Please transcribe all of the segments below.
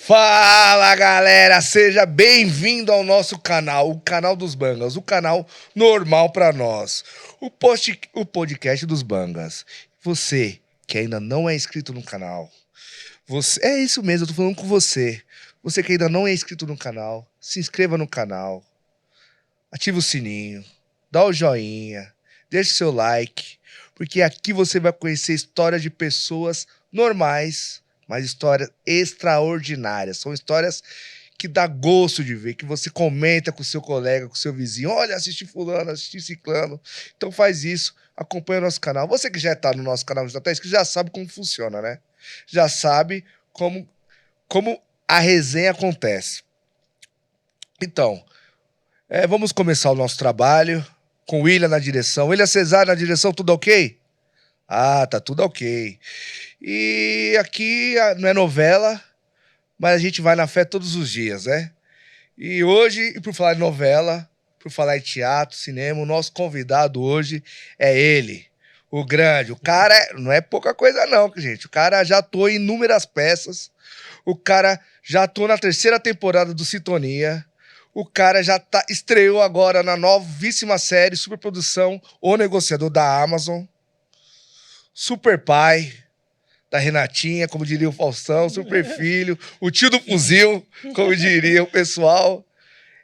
Fala galera, seja bem-vindo ao nosso canal, o canal dos Bangas, o canal normal pra nós, o podcast dos Bangas. Você que ainda não é inscrito no canal, é isso mesmo, eu tô falando com você. Você que ainda não é inscrito no canal, se inscreva no canal, ativa o sininho, dá o joinha, deixa o seu like, porque aqui você vai conhecer histórias de pessoas normais, mas histórias extraordinárias. São histórias que dá gosto de ver, que você comenta com o seu colega, com o seu vizinho. Olha, assisti fulano, assisti ciclano. Então faz isso, acompanha o nosso canal. Você que já está no nosso canal, já está inscrito, já sabe como funciona, né? Já sabe como a resenha acontece. Então, vamos começar o nosso trabalho com o William na direção. William Cesário na direção, tudo ok? Ah, tá tudo ok. E aqui não é novela, mas a gente vai na fé todos os dias, né? E hoje, por falar em novela, por falar em teatro, cinema, o nosso convidado hoje é ele, o grande. O cara não é pouca coisa não, gente. O cara já atuou em inúmeras peças. O cara já atuou na 3ª temporada do Sintonia. O cara já estreou agora na novíssima série, superprodução, O Negociador da Amazon. Super pai da Renatinha, como diria o Faustão, super filho, o tio do fuzil, como diria o pessoal.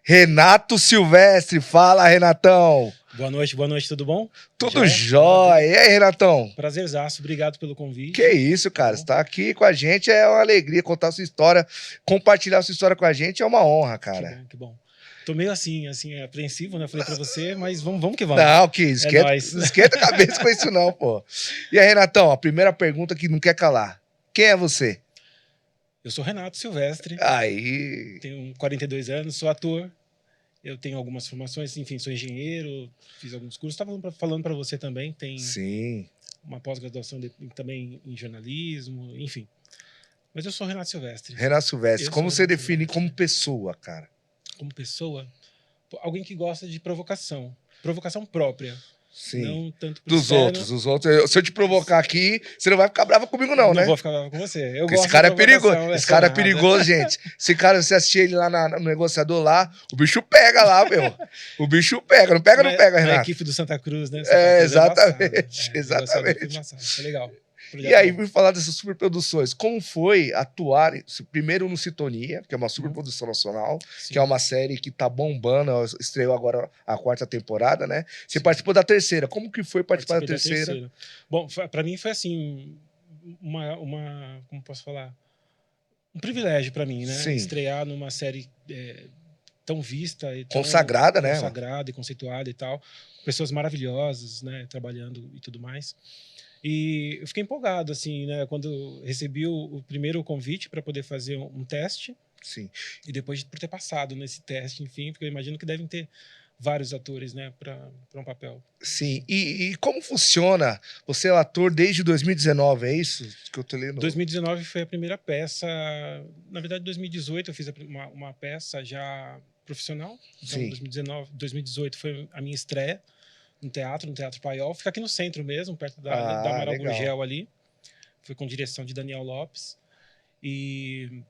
Renato Silvestre, fala, Renatão. Boa noite, tudo bom? Tudo jóia. E aí, Renatão? Prazerzaço, obrigado pelo convite. Que isso, cara, você tá aqui com a gente, é uma alegria contar a sua história, compartilhar a sua história com a gente é uma honra, cara. Que bom. Tô meio assim, apreensivo, né? Falei pra você, mas vamos que vamos. Não, que esquenta a cabeça com isso não, pô. E aí, Renatão, a primeira pergunta que não quer calar. Quem é você? Eu sou Renato Silvestre. Aí. Tenho 42 anos, sou ator. Eu tenho algumas formações, enfim, sou engenheiro, fiz alguns cursos. Estava falando para você também, tem Sim. uma pós-graduação também em jornalismo, enfim. Mas eu sou Renato Silvestre. Renato Silvestre, como você define como pessoa, cara? Como pessoa? Alguém que gosta de provocação. Provocação própria. Sim. Não tanto dos outros. Os outros. Se eu te provocar aqui, você não vai ficar bravo comigo, não, né? Não vou ficar bravo com você. Esse cara é perigoso. Esse cara é perigoso, gente. Esse cara, você assistir ele lá no negociador lá, o bicho pega lá, meu. O bicho pega. Não pega, Renato? A equipe do Santa Cruz, né? Exatamente. Exatamente. É legal. E aí, vim falar dessas superproduções. Como foi atuar, primeiro no Sintonia, que é uma superprodução nacional, sim, que é uma série que tá bombando, estreou agora a 4ª temporada, né? Você, sim, participou da 3ª. Como que foi participar da terceira? Bom, para mim foi assim, como posso falar? Um privilégio para mim, né? Sim. Estrear numa série tão vista e tão consagrada, né? Consagrada e conceituada e tal. Pessoas maravilhosas, né? Trabalhando e tudo mais. E eu fiquei empolgado, assim, né? Quando recebi o primeiro convite para poder fazer um teste. Sim. E depois por ter passado nesse teste, enfim, porque eu imagino que devem ter vários atores, né, para um papel. Sim. E como funciona? Você é o ator desde 2019, é isso que eu tô lendo? 2019 foi a primeira peça. Na verdade, 2018 eu fiz uma peça já profissional. Então, sim, 2018 foi a minha estreia no Teatro Paiol. Fica aqui no centro mesmo, perto da Amaral Gurgel ali. Foi com direção de Daniel Lopes. E,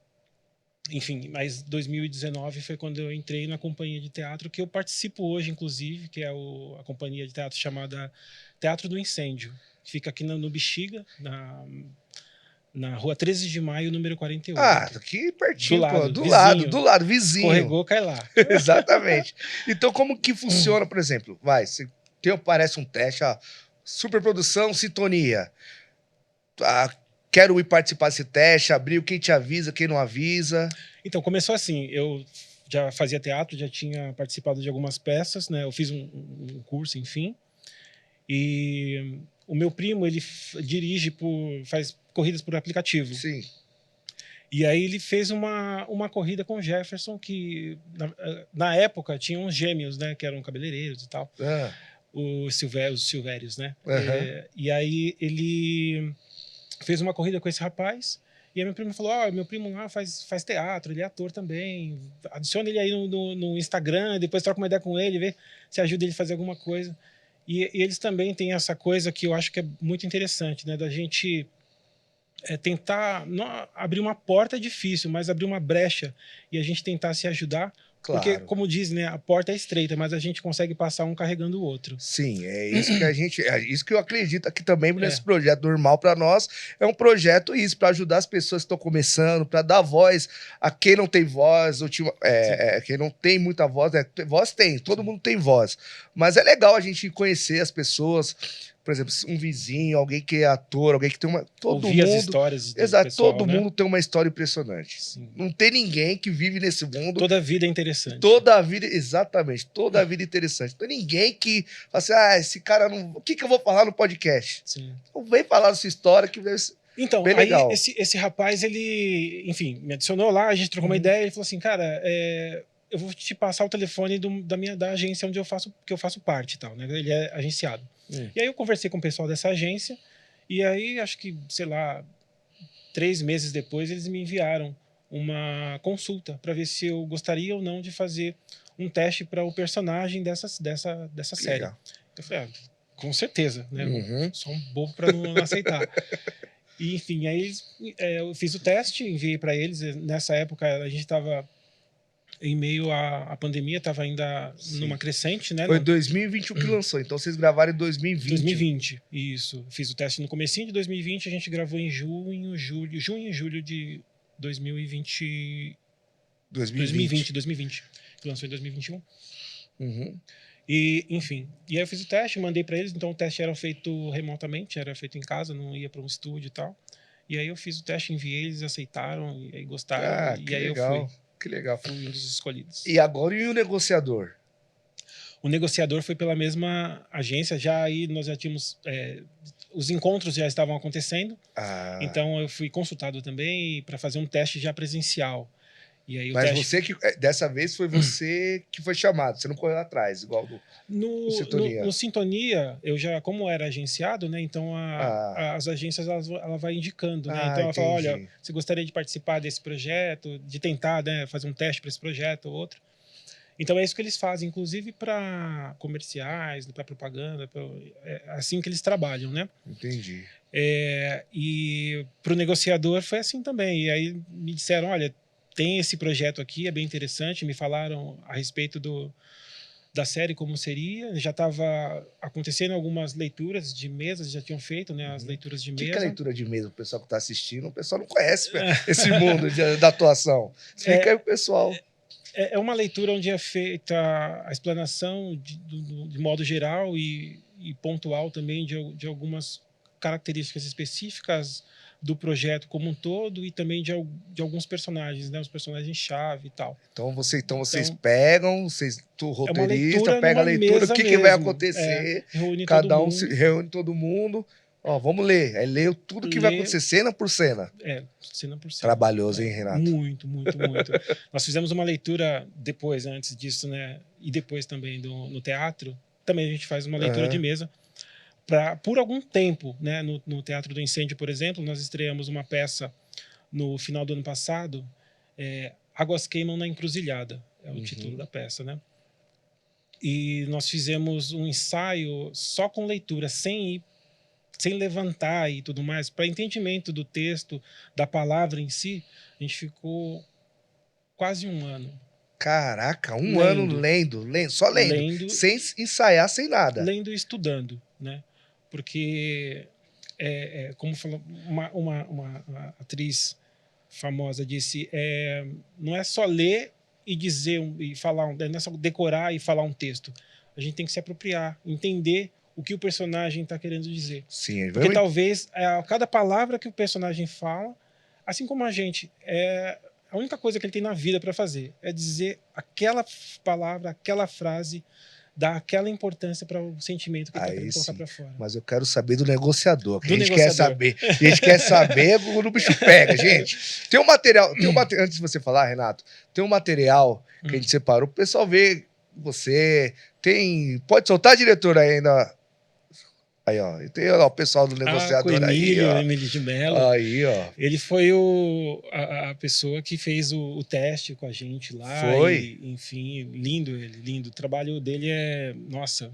enfim, mas 2019 foi quando eu entrei na companhia de teatro que eu participo hoje, inclusive, que é a companhia de teatro chamada Teatro do Incêndio. Fica aqui no Bexiga, na rua 13 de maio, número 48. Ah, aqui pertinho, do lado, vizinho. Escorregou, cai lá. Exatamente. Então, como que funciona, por exemplo? Parece um teste, superprodução, Sintonia. Quero ir participar desse teste, abriu, quem te avisa, quem não avisa. Então, começou assim, eu já fazia teatro, já tinha participado de algumas peças, né? Eu fiz um curso, enfim. E o meu primo, ele faz corridas por aplicativo. Sim. E aí ele fez uma corrida com o Jefferson, que na época tinha uns gêmeos, né? Que eram cabeleireiros e tal. Os Silvérios, né? Uhum. E aí ele fez uma corrida com esse rapaz. E aí meu primo falou, meu primo lá faz teatro, ele é ator também. Adiciona ele aí no Instagram, depois troca uma ideia com ele, vê se ajuda ele a fazer alguma coisa. E eles também têm essa coisa que eu acho que é muito interessante, né? Da gente tentar... Não, abrir uma porta é difícil, mas abrir uma brecha e a gente tentar se ajudar. Claro. Porque, como diz, né, a porta é estreita, mas a gente consegue passar um carregando o outro. Sim, é isso que é isso que eu acredito aqui também nesse projeto Normal para Nós. É um projeto isso, para ajudar as pessoas que estão começando, para dar voz a quem não tem voz, quem não tem muita voz, né? Voz tem, todo mundo tem voz. Mas é legal a gente conhecer as pessoas. Por exemplo, um vizinho, alguém que é ator, alguém que tem uma... Ouvir as histórias do pessoal, todo mundo tem uma história impressionante. Sim. Não tem ninguém que vive nesse mundo... Toda vida é interessante. Toda a vida, exatamente, toda a vida é interessante. Não tem ninguém que fala assim, esse cara não... O que eu vou falar no podcast? Sim. Não vem falar da sua história que vai ser então, bem legal. Aí esse rapaz, ele, enfim, me adicionou lá, a gente trocou uma ideia, ele falou assim, cara, eu vou te passar o telefone da agência onde eu faço parte e tal, né? Ele é agenciado. E aí eu conversei com o pessoal dessa agência, e aí acho que, sei lá, 3 meses depois eles me enviaram uma consulta para ver se eu gostaria ou não de fazer um teste para o personagem dessa série. Legal. Eu falei, com certeza, né? Sou um bobo para não aceitar. E, enfim, aí eu fiz o teste, enviei para eles. Nessa época a gente estava em meio à pandemia, estava ainda numa crescente, né? Foi 2021 que lançou, então vocês gravaram em 2020. 2020, isso. Fiz o teste no comecinho de 2020, a gente gravou em junho e julho de 2020, que lançou em 2021. E, enfim, e aí eu fiz o teste, mandei para eles, então o teste era feito remotamente, era feito em casa, não ia para um estúdio e tal. E aí eu fiz o teste, enviei, eles aceitaram, e aí gostaram, e aí legal. eu fui. Que legal. Fui um dos escolhidos. E agora, e o negociador? O negociador foi pela mesma agência, nós já tínhamos... os encontros já estavam acontecendo, então eu fui consultado também para fazer um teste já presencial. E aí dessa vez foi você que foi chamado, você não correu atrás, igual no Sintonia. No Sintonia, eu já, como era agenciado, né? Então as agências ela vai indicando, né? Então ela fala, olha, você gostaria de participar desse projeto, de tentar, né, fazer um teste para esse projeto ou outro. Então é isso que eles fazem, inclusive para comerciais, para propaganda, é assim que eles trabalham, né? Entendi. E para o negociador foi assim também. E aí me disseram, olha, tem esse projeto aqui, é bem interessante. Me falaram a respeito da série, como seria. Já estava acontecendo algumas leituras de mesas, já tinham feito, né, as leituras de mesa. O que é leitura de mesa? O pessoal que está assistindo, o pessoal não conhece esse mundo da atuação. Explica aí pro pessoal. É uma leitura onde é feita a explanação de modo geral e pontual também de algumas características específicas do projeto como um todo e também de alguns personagens, né? Os personagens-chave e tal. Então vocês pegam, o roteirista pega a leitura, o que vai acontecer, reúne todo mundo. Ó, vamos ler. Aí leu tudo que vai acontecer, cena por cena. Cena por cena. Trabalhoso, hein, Renato? Muito, muito, muito. Nós fizemos uma leitura depois, antes disso, né? E depois também no teatro. Também a gente faz uma leitura de mesa. Por algum tempo, né, no Teatro do Incêndio, por exemplo, nós estreamos uma peça no final do ano passado, Águas Queimam na Encruzilhada, é o título da peça, né? E nós fizemos um ensaio só com leitura, sem levantar e tudo mais, para entendimento do texto, da palavra em si. A gente ficou quase 1 ano. Caraca, um ano lendo, só lendo, sem ensaiar, sem nada. Lendo e estudando, né? Porque, como falou uma atriz famosa, disse, não é só ler e dizer e falar, não é só decorar e falar um texto. A gente tem que se apropriar, entender o que o personagem está querendo dizer. Sim, porque talvez cada palavra que o personagem fala, assim como a gente, a única coisa que ele tem na vida para fazer é dizer aquela palavra, aquela frase, dar aquela importância para o sentimento que ele está querendo colocar para fora. Mas eu quero saber do negociador, que a gente quer saber. A gente quer saber quando o bicho pega, gente. Tem um material, antes de você falar, Renato, tem um material que a gente separou, o pessoal ver você. Pode soltar, diretor, ainda. Aí, ó. Tem o pessoal do negociador com aí, ó. Emílio de Mello. Aí, ó. Ele foi a pessoa que fez o teste com a gente lá. Foi? Enfim, lindo ele, lindo. O trabalho dele nossa,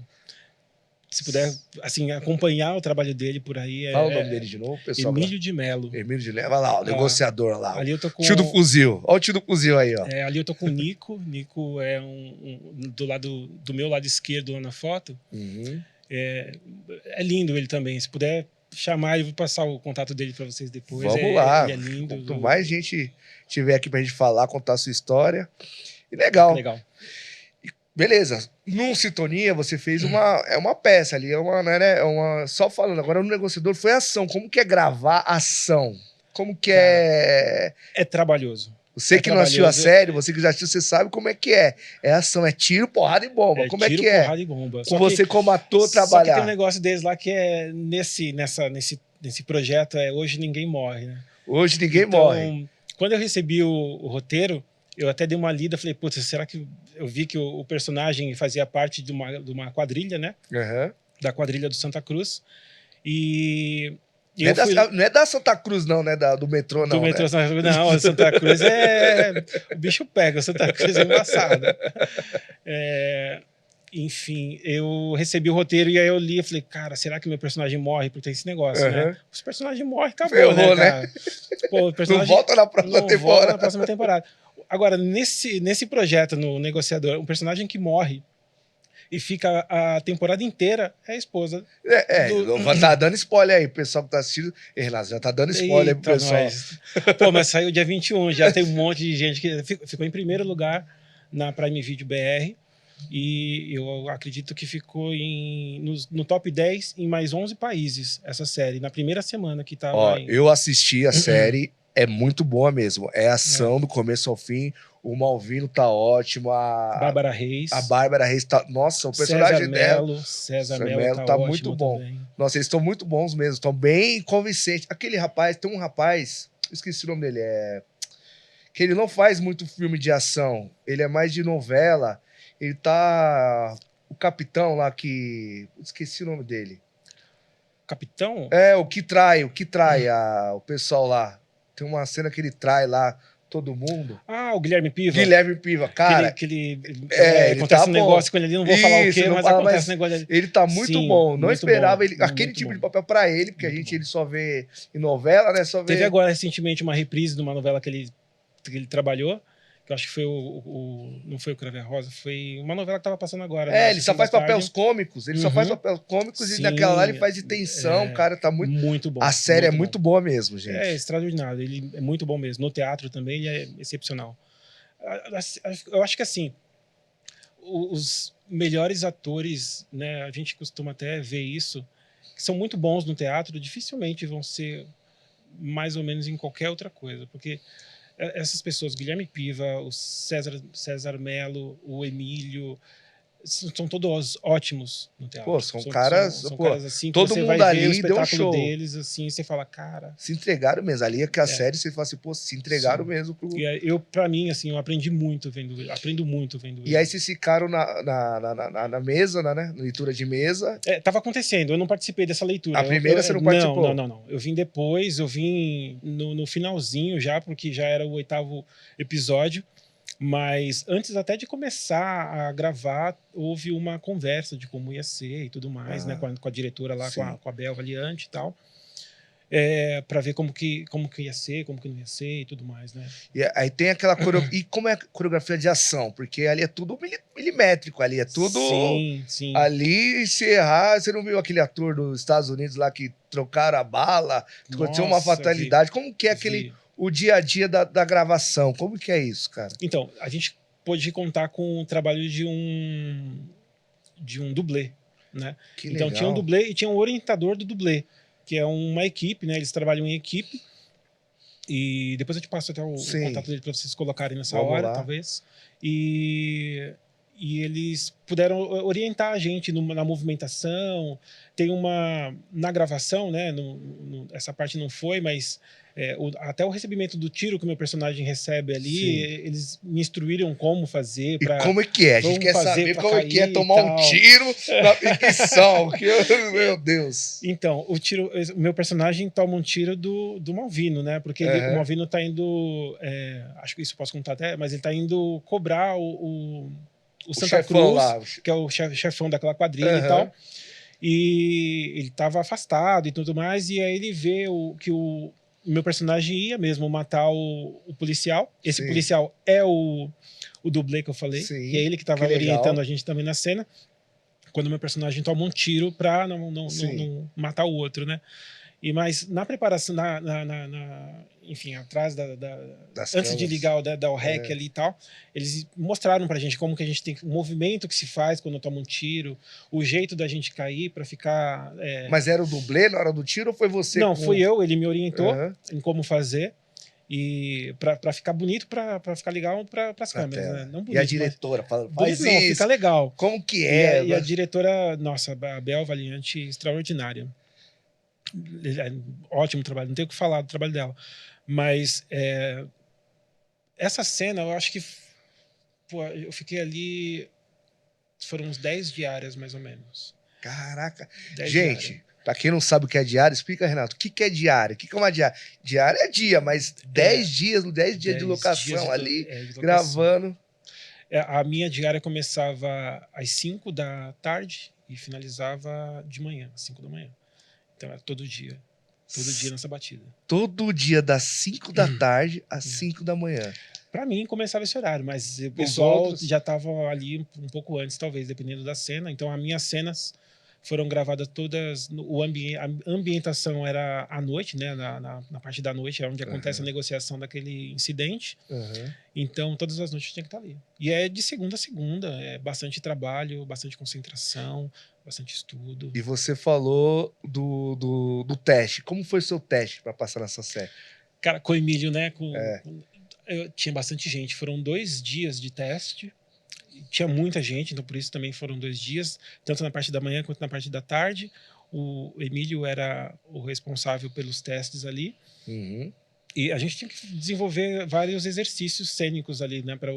se puder, assim, acompanhar o trabalho dele por aí. Fala o nome dele de novo, pessoal. Emílio de Melo. Emílio de Melo. Vai lá, o negociador lá. Ali eu tô com... Tio do fuzil. Olha o tio do fuzil aí, ó. Ali eu tô com o Nico. Nico é do meu lado esquerdo lá na foto. Uhum. É lindo ele também. Se puder chamar, eu vou passar o contato dele para vocês depois. Vamos lá. Ele é lindo. Quanto mais gente tiver aqui pra gente falar, contar a sua história. E legal. Legal. Beleza. No Sintonia, você fez uma peça ali, só falando, agora no Negociador foi ação. Como que é gravar ação? Como que é... É trabalhoso. Você que não assistiu a série, você que já assistiu, você sabe como é que é. É ação, é tiro, porrada e bomba. Como é que é? Tiro, porrada e bomba. Com você como ator trabalhar. Só que tem um negócio deles lá que é nesse projeto, hoje ninguém morre, né? Hoje ninguém morre. Quando eu recebi o roteiro, eu até dei uma lida, falei, putz, será que... Eu vi que o personagem fazia parte de uma quadrilha, né? Uhum. Da quadrilha do Santa Cruz. E não é da Santa Cruz, não, né? Do metrô, não. Do metrô, né? Não, a Santa Cruz o bicho pega, a Santa Cruz é embaçada. Enfim, eu recebi o roteiro e aí eu li e falei, cara, será que meu personagem morre? Porque tem esse negócio, né? Se o personagem morre, acabou, ferrou, né, cara? Pô, o personagem não volta na próxima temporada. Volta na próxima temporada. Agora, nesse projeto, no Negociador, um personagem que morre e fica a temporada inteira é a esposa. Tá dando spoiler aí, o pessoal que tá assistindo. Renato, já tá dando spoiler aí pro pessoal. Pô, mas saiu dia 21, já tem um monte de gente que ficou em primeiro lugar na Prime Video BR. E eu acredito que ficou no top 10 em mais 11 países, essa série, na primeira semana que tava. Eu assisti a série, é muito boa mesmo. É ação do começo ao fim. O Malvino tá ótimo. Bárbara Reis. A Bárbara Reis tá. Nossa, o personagem dela. César Melo tá muito bom. Também. Nossa, eles estão muito bons mesmo. Estão bem convincentes. Aquele rapaz, tem um rapaz, eu esqueci o nome dele, que ele não faz muito filme de ação. Ele é mais de novela. Ele tá... O capitão lá que... Esqueci o nome dele. Capitão? O que trai o pessoal lá. Tem uma cena que ele trai lá todo mundo. Ah, o Guilherme Piva. Guilherme Piva, cara. Ele tá acontece um negócio com ele ali, não vou falar o quê, mas acontece um negócio ali. Ele tá muito bom. Não esperava aquele tipo de papel pra ele, porque a gente só vê em novela, né? Teve agora recentemente uma reprise de uma novela que ele trabalhou. Eu acho que foi não foi o Crave Rosa, foi uma novela que tava passando agora. Ele só faz papéis cômicos. Ele só faz papéis cômicos. Sim, e naquela lá ele faz de tensão. O cara tá muito bom. A série é muito boa mesmo, gente. É extraordinário. Ele é muito bom mesmo. No teatro também ele é excepcional. Eu acho que assim, os melhores atores, né, a gente costuma até ver isso, que são muito bons no teatro, dificilmente vão ser mais ou menos em qualquer outra coisa, porque essas pessoas, Guilherme Piva, o César Melo, o Emílio, são todos ótimos no teatro. Pô, são caras assim, todo mundo vai ali ver o deu um show deles, assim, você fala, cara... Se entregaram mesmo. Ali é que a série, você fala assim, se entregaram mesmo. Pra mim, assim, eu aprendi muito vendo ele. Aprendo muito vendo ele. E aí vocês ficaram na mesa, né? Na leitura de mesa. Tava acontecendo, eu não participei dessa leitura. A primeira você não participou? Não. Eu vim depois, no finalzinho já, porque já era o 8º episódio. Mas antes até de começar a gravar, houve uma conversa de como ia ser e tudo mais, né? Com a diretora lá, com a Bel Valiante e tal. Para ver como que ia ser, como que não ia ser e tudo mais, né? E aí tem aquela coreografia. E como é a coreografia de ação? Porque ali é tudo milimétrico, ali é tudo... Sim. Ali, se errar, você não viu aquele ator dos Estados Unidos lá que trocaram a bala, aconteceu uma fatalidade. Como que é o dia a dia da gravação? Como que é isso, cara? Então, a gente pôde contar com o trabalho de um dublê, né? Então tinha um dublê e tinha um orientador do dublê, que é uma equipe, né? Eles trabalham em equipe. E depois eu te passo até o contato dele para vocês colocarem nessa hora, talvez. E eles puderam orientar a gente na movimentação. Tem na gravação, né? Essa parte não foi, mas até o recebimento do tiro que o meu personagem recebe ali, eles me instruíram como fazer. E como é que é? A gente quer saber como é que é tomar um tiro na ficção. Meu Deus. Então, o meu personagem toma um tiro do Malvino, né? Porque o Malvino tá indo... acho que isso eu posso contar até, mas ele tá indo cobrar o Santa Cruz, lá, que é o chefão daquela quadrilha e tal. E ele estava afastado e tudo mais, e aí ele vê que o meu personagem ia mesmo matar o policial. Esse Sim. policial é o dublê que eu falei, Sim, que é ele que estava que orientando legal. a gente também na cena, quando o meu personagem toma um tiro pra não matar o outro, né? Mas na preparação, enfim, atrás Das antes de câmeras. ligar o REC ali e tal, eles mostraram pra gente como que a gente tem o movimento que se faz quando toma um tiro, o jeito da gente cair pra ficar. Mas era o dublê na hora do tiro ou foi você? Não, fui eu, ele me orientou Uhum. em como fazer. E pra ficar bonito, pra ficar legal pras câmeras, né? Não bonito, e a diretora falando, faz bonito não, isso. fica legal. Como que é? E a diretora, nossa, a Bel Valiante, extraordinária. Ótimo trabalho, não tenho o que falar do trabalho dela. Mas essa cena, eu acho que pô, eu fiquei ali, foram uns 10 diárias, mais ou menos. Caraca. 10 Gente, diárias. pra quem não sabe o que é diária, explica, Renato, o que é diária? O que é uma diária? Diária é dia, mas 10 dias de locação ali, de locação. gravando. A minha diária começava às 5 da tarde e finalizava de manhã, às 5 da manhã. Então era todo dia nessa batida. Todo dia das 5 da tarde às 5 da manhã. Pra mim começava esse horário, mas o pessoal já estava ali um pouco antes, talvez, dependendo da cena. Então as minhas cenas foram gravadas todas, a ambientação era à noite, né? Na parte da noite, é onde acontece a negociação daquele incidente. Então todas as noites tinha que estar ali. E é de segunda a segunda, é bastante trabalho, bastante concentração, bastante estudo. E você falou do teste. Como foi o seu teste para passar nessa série? Cara, com o Emílio, né? Tinha bastante gente. Foram 2 dias de teste. Tinha muita gente, então por isso também foram 2 dias, tanto na parte da manhã quanto na parte da tarde. O Emílio era o responsável pelos testes ali. E a gente tinha que desenvolver vários exercícios cênicos ali, né? Para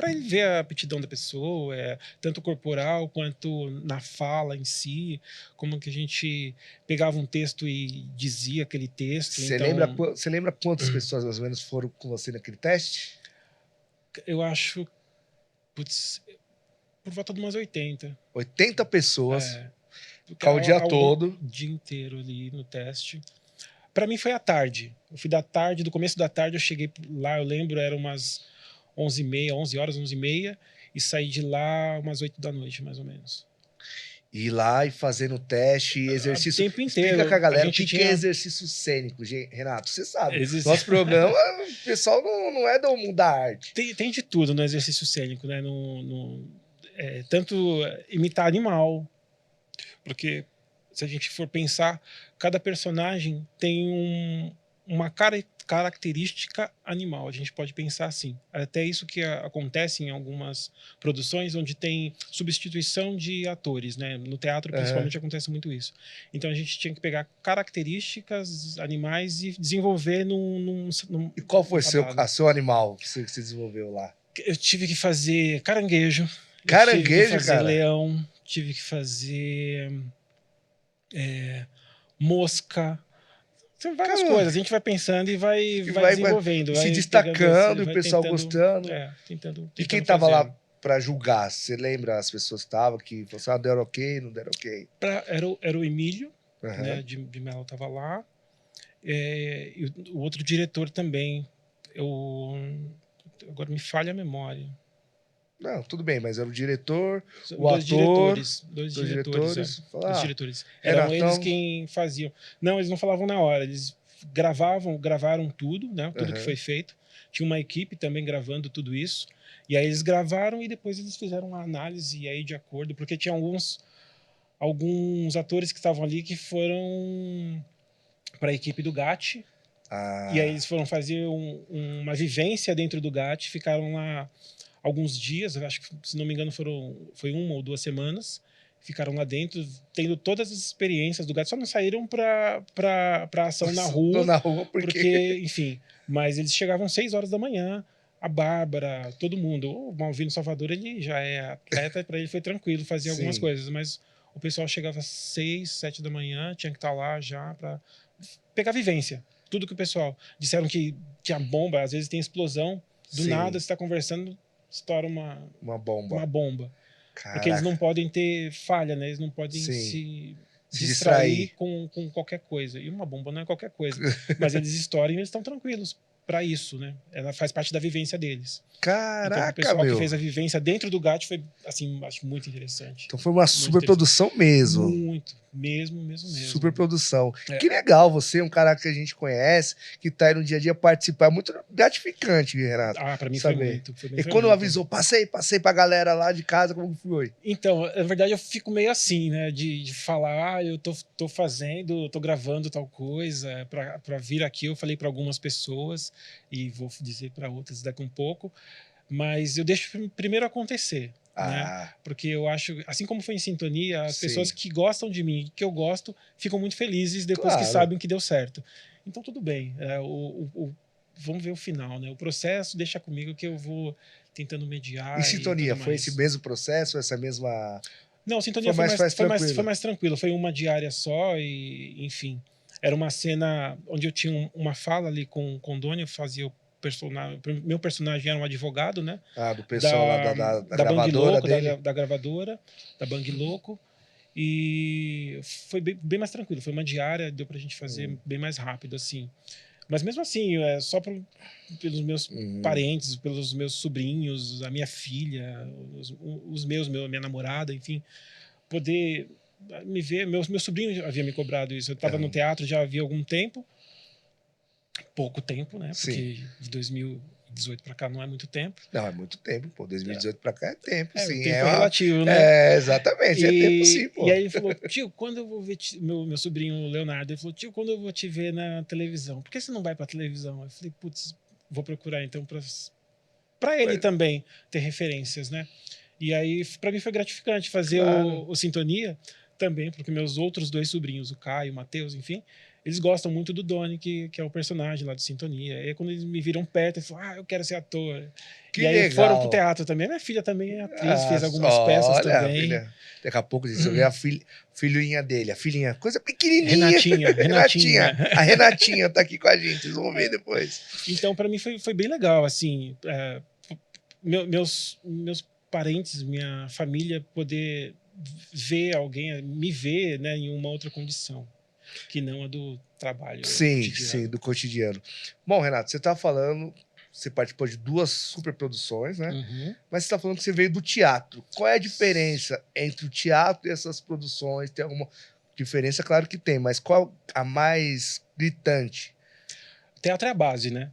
ele ver a aptidão da pessoa, tanto corporal quanto na fala em si, como que a gente pegava um texto e dizia aquele texto. Você lembra quantas pessoas mais ou menos foram com você naquele teste? Eu acho, por volta de umas 80. 80 pessoas, o dia todo. O dia inteiro ali no teste. Para mim foi à tarde. Eu fui da tarde, do começo da tarde eu cheguei lá, eu lembro, eram umas 11 horas, 11h30, e saí de lá umas 8 da noite, mais ou menos. Ir lá e fazendo teste, exercício. O tempo inteiro. Explica com a galera o que é exercício cênico, Renato. Você sabe. Nosso programa, o pessoal não é do mundo da arte. Tem de tudo no exercício cênico, né? Tanto imitar animal, porque se a gente for pensar, cada personagem tem uma característica animal. A gente pode pensar assim. Até isso que acontece em algumas produções onde tem substituição de atores, né? No teatro, principalmente, acontece muito isso. Então a gente tinha que pegar características animais e desenvolver E qual foi seu animal que você desenvolveu lá? Eu tive que fazer caranguejo. Caranguejo, tive que fazer cara? leão. Tive que fazer mosca. São várias coisas. A gente vai pensando e vai desenvolvendo. Se destacando e o pessoal gostando. Tentando e quem estava lá para julgar? Você lembra as pessoas que estavam, que falaram, deram ok, não deram ok? Era o Emílio, né, de Mello estava lá. E o outro diretor também. Agora me falha a memória. Não, tudo bem, mas era o diretor, o dois ator... Dois diretores. Dois diretores. Eram eles quem faziam. Não, eles não falavam na hora. Eles gravaram tudo, né? Tudo que foi feito. Tinha uma equipe também gravando tudo isso. E aí eles gravaram e depois eles fizeram uma análise e aí de acordo, porque tinha alguns atores que estavam ali que foram para a equipe do GAT. E aí eles foram fazer uma vivência dentro do GAT, ficaram lá alguns dias, acho que, se não me engano, foi 1 ou 2 semanas, ficaram lá dentro, tendo todas as experiências do GAT, só não saíram para ação na rua, porque, enfim, mas eles chegavam 6 horas da manhã, a Bárbara, todo mundo, o Malvino Salvador, ele já é atleta, para ele foi tranquilo fazer algumas coisas, mas o pessoal chegava às 6, 7 da manhã, tinha que estar lá já para pegar vivência, tudo que o pessoal disseram que tinha bomba, às vezes tem explosão, do nada você está conversando, estoura uma bomba. Porque eles não podem ter falha, né? Eles não podem se distrair com qualquer coisa. E uma bomba não é qualquer coisa. Mas eles estouram e eles estão tranquilos para isso, né? Ela faz parte da vivência deles. Caraca, então, o pessoal que fez a vivência dentro do GAT foi, assim, acho muito interessante. Então foi uma super produção mesmo. Muito, mesmo. Super produção. Que legal você, um cara que a gente conhece, que tá aí no dia a dia participar. É muito gratificante, Renato. Pra mim saber. foi muito. E quando avisou, passei pra galera lá de casa, como foi? Então, na verdade, eu fico meio assim, né? De falar, eu tô fazendo, tô gravando tal coisa para vir aqui. Eu falei para algumas pessoas e vou dizer para outras daqui um pouco, mas eu deixo primeiro acontecer. Né? Porque eu acho, assim como foi em Sintonia, as pessoas que gostam de mim, que eu gosto, ficam muito felizes depois que sabem que deu certo. Então, tudo bem. Vamos ver o final, né? O processo deixa comigo que eu vou tentando mediar. E Sintonia, foi esse mesmo processo, essa mesma... Não, Sintonia foi mais tranquilo. Foi uma diária só e, enfim, era uma cena onde eu tinha uma fala ali com o Doni, eu fazia o personagem, meu personagem era um advogado, né? Do pessoal lá da gravadora dele. Da gravadora, da Bang Louco. E foi bem mais tranquilo. Foi uma diária, deu pra gente fazer bem mais rápido, assim. Mas mesmo assim, só pelos meus parentes, pelos meus sobrinhos, a minha filha, minha namorada, enfim, poder me ver. Meu sobrinho havia me cobrado isso. Eu estava no teatro já havia algum tempo, pouco tempo, né? Porque de 2018 para cá não é muito tempo. Não, é muito tempo, pô. 2018 para cá é tempo, sim. O tempo é relativo, né? Exatamente, é tempo sim, pô. E aí ele falou, tio, quando eu vou ver meu sobrinho Leonardo, ele falou, tio, quando eu vou te ver na televisão? Por que você não vai pra televisão? Eu falei, putz, vou procurar então pra ele também ter referências, né? E aí, pra mim foi gratificante fazer o Sintonia também, porque meus outros 2 sobrinhos, o Caio, o Matheus, enfim, eles gostam muito do Doni, que é o personagem lá do Sintonia. E aí, quando eles me viram perto, eles falaram, eu quero ser ator. Que aí legal. foram pro teatro também. Minha filha também é atriz, fez algumas peças também. Filha, daqui a pouco você vê a filhinha dele, a filhinha, coisa pequenininha. Renatinha. A Renatinha tá aqui com a gente, vocês vão ver depois. Então, para mim foi bem legal, assim, meus parentes, minha família poder ver alguém, me ver, né, em uma outra condição que não a do trabalho. Sim, do cotidiano. Bom, Renato, você tá falando, você participou de 2 superproduções, né? Mas você tá falando que você veio do teatro. Qual é a diferença entre o teatro e essas produções? Tem alguma diferença? Claro que tem, mas qual a mais gritante? O teatro é a base, né?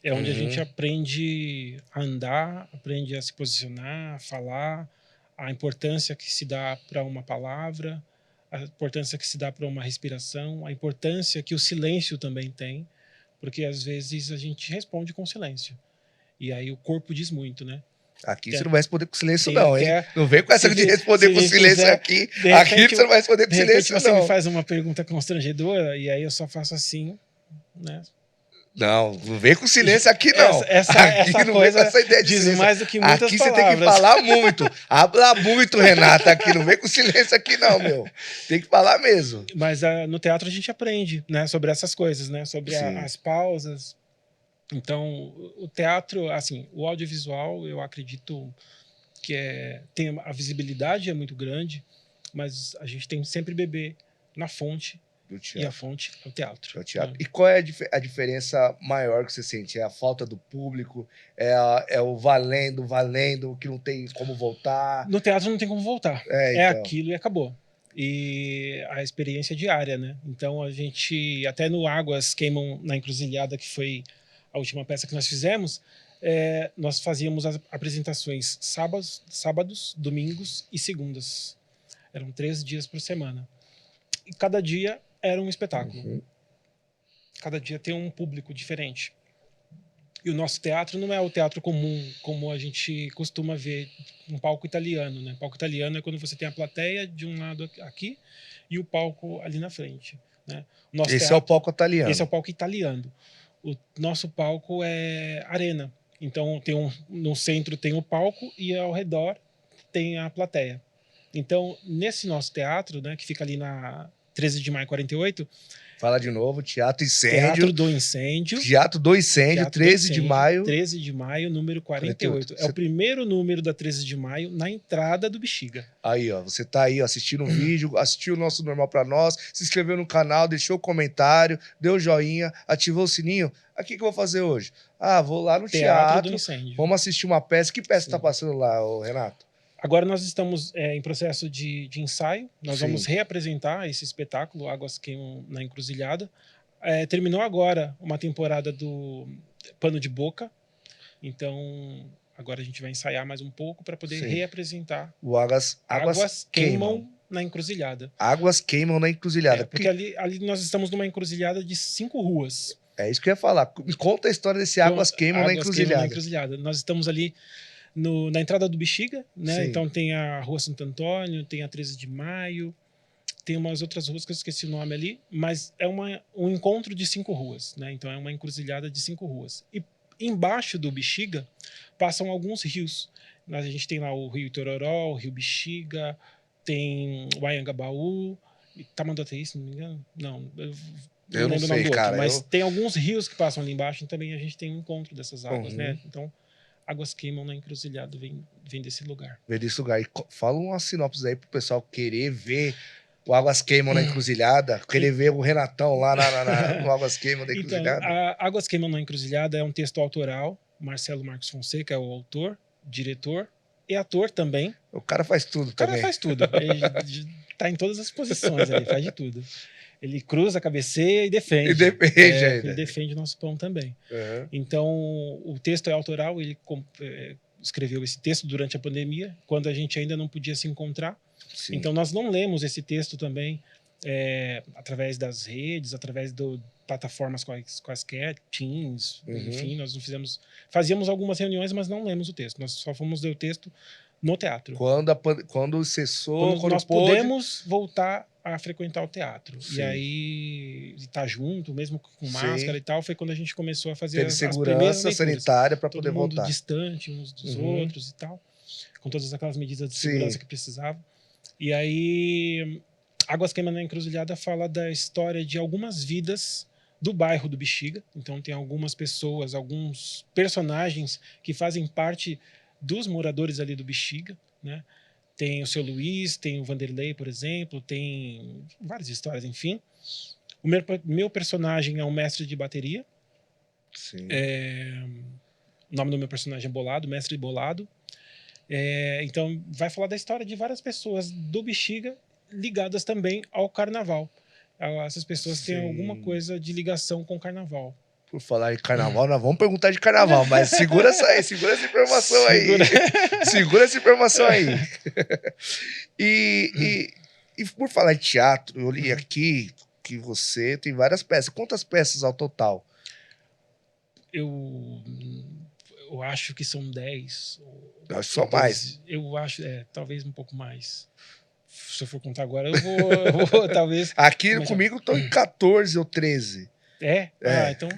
É onde a gente aprende a andar, aprende a se posicionar, a falar, a importância que se dá para uma palavra, a importância que se dá para uma respiração, a importância que o silêncio também tem, porque às vezes a gente responde com silêncio. E aí o corpo diz muito, né? Aqui você não vai responder com silêncio, não, hein? Não vem com essa de responder com silêncio aqui. Aqui você não vai responder com silêncio, não. Você me faz uma pergunta constrangedora e aí eu só faço assim, né? Não vem com silêncio aqui, não. Essa não coisa vem com essa ideia de diz silêncio. mais do que muitas aqui palavras. Você tem que falar muito. Habla muito, Renata, aqui. Não vem com silêncio aqui, não, meu. Tem que falar mesmo. Mas no teatro a gente aprende, né? Sobre essas coisas, né? Sobre as pausas. Então, o teatro, assim, o audiovisual, eu acredito que tem a visibilidade é muito grande, mas a gente tem que sempre beber na fonte. E a fonte é o teatro. E qual é a diferença maior que você sente? É a falta do público? É o valendo, que não tem como voltar? No teatro não tem como voltar. Então. Aquilo e acabou. E a experiência diária, né? Então a gente, até no Águas Queimam na Encruzilhada, que foi a última peça que nós fizemos, nós fazíamos as apresentações sábados, domingos e segundas. Eram 3 dias por semana. E cada dia era um espetáculo. Cada dia tem um público diferente. E o nosso teatro não é o teatro comum, como a gente costuma ver um palco italiano, né? Palco italiano é quando você tem a plateia de um lado aqui e o palco ali na frente, né? Esse é o palco italiano. Esse é o palco italiano. O nosso palco é arena. Então no centro tem o palco e ao redor tem a plateia. Então, nesse nosso teatro, né, que fica ali 13 de maio 48. Fala de novo, Teatro Incêndio. Teatro do Incêndio. Teatro do Incêndio, 13 de maio. 13 de maio, número 48. É o primeiro número da 13 de maio na entrada do Bexiga. Aí, ó, você tá aí, ó, assistindo o vídeo, assistiu o nosso Normal Pra Nós, se inscreveu no canal, deixou o comentário, deu joinha, ativou o sininho. Aqui que eu vou fazer hoje? Ah, vou lá no Teatro do Incêndio. Vamos assistir uma peça. Que peça tá passando lá, ô, Renato? Agora nós estamos em processo de ensaio. Nós vamos reapresentar esse espetáculo, Águas Queimam na Encruzilhada. Terminou agora uma temporada do Pano de Boca. Então, agora a gente vai ensaiar mais um pouco para poder reapresentar o Águas Queimam na Encruzilhada. Águas Queimam na Encruzilhada. Porque ali nós estamos numa encruzilhada de 5 ruas. É isso que eu ia falar. Me conta a história desse Águas Queimam na Encruzilhada. Nós estamos ali na entrada do Bexiga, né? Então tem a Rua Santo Antônio, tem a 13 de Maio, tem umas outras ruas que eu esqueci o nome ali, mas é um encontro de 5 ruas, né? Então é uma encruzilhada de 5 ruas. E embaixo do Bexiga passam alguns rios. A gente tem lá o Rio Itororó, o Rio Bexiga, tem o Anhangabaú, Tamanduateí, se não me engano. Não, eu não lembro o nome do outro, mas tem alguns rios que passam ali embaixo e também a gente tem um encontro dessas águas, né? Então, Águas Queimam na Encruzilhada vem desse lugar. Vem desse lugar. E fala uma sinopse aí pro pessoal querer ver o Águas Queimam na Encruzilhada, querer ver o Renatão lá no Águas Queimam na Encruzilhada. Então, Águas Queimam na Encruzilhada é um texto autoral. Marcelo Marcos Fonseca é o autor, diretor e ator também. O cara faz tudo também. O cara faz tudo. Ele tá em todas as posições, ele faz de tudo. Ele cruza, cabeceia e defende. Ele defende o nosso pão também. Então, o texto é autoral, ele escreveu esse texto durante a pandemia, quando a gente ainda não podia se encontrar. Sim. Então, nós não lemos esse texto também através das redes, através de plataformas quaisquer, Teams, enfim, nós não fazíamos algumas reuniões, mas não lemos o texto. Nós só fomos ler o texto no teatro. Quando cessou, quando nós pudemos voltar a frequentar o teatro. Sim. E aí, estar junto, mesmo com máscara e tal, foi quando a gente começou a fazer as segurança sanitária para poder voltar. Todo mundo distante uns dos outros e tal, com todas aquelas medidas de segurança que precisava. E aí, Águas Queimam na Encruzilhada fala da história de algumas vidas do bairro do Bexiga. Então, tem algumas pessoas, alguns personagens que fazem parte dos moradores ali do Bexiga, né? Tem o seu Luiz, tem o Vanderlei, por exemplo, tem várias histórias, enfim. O meu personagem é um mestre de bateria. Sim. O nome do meu personagem é Bolado, Mestre Bolado. Então, vai falar da história de várias pessoas do Bexiga ligadas também ao carnaval. Essas pessoas têm alguma coisa de ligação com o carnaval. Por falar em carnaval, nós vamos perguntar de carnaval, mas segura essa informação aí. Segura essa informação aí. E por falar em teatro, eu li aqui que você tem várias peças. Quantas peças ao total? Eu acho que são 10. Eu acho que são mais. Eu acho, talvez um pouco mais. Se eu for contar agora, eu vou talvez... Aqui comigo estão em 14 ou 13. Então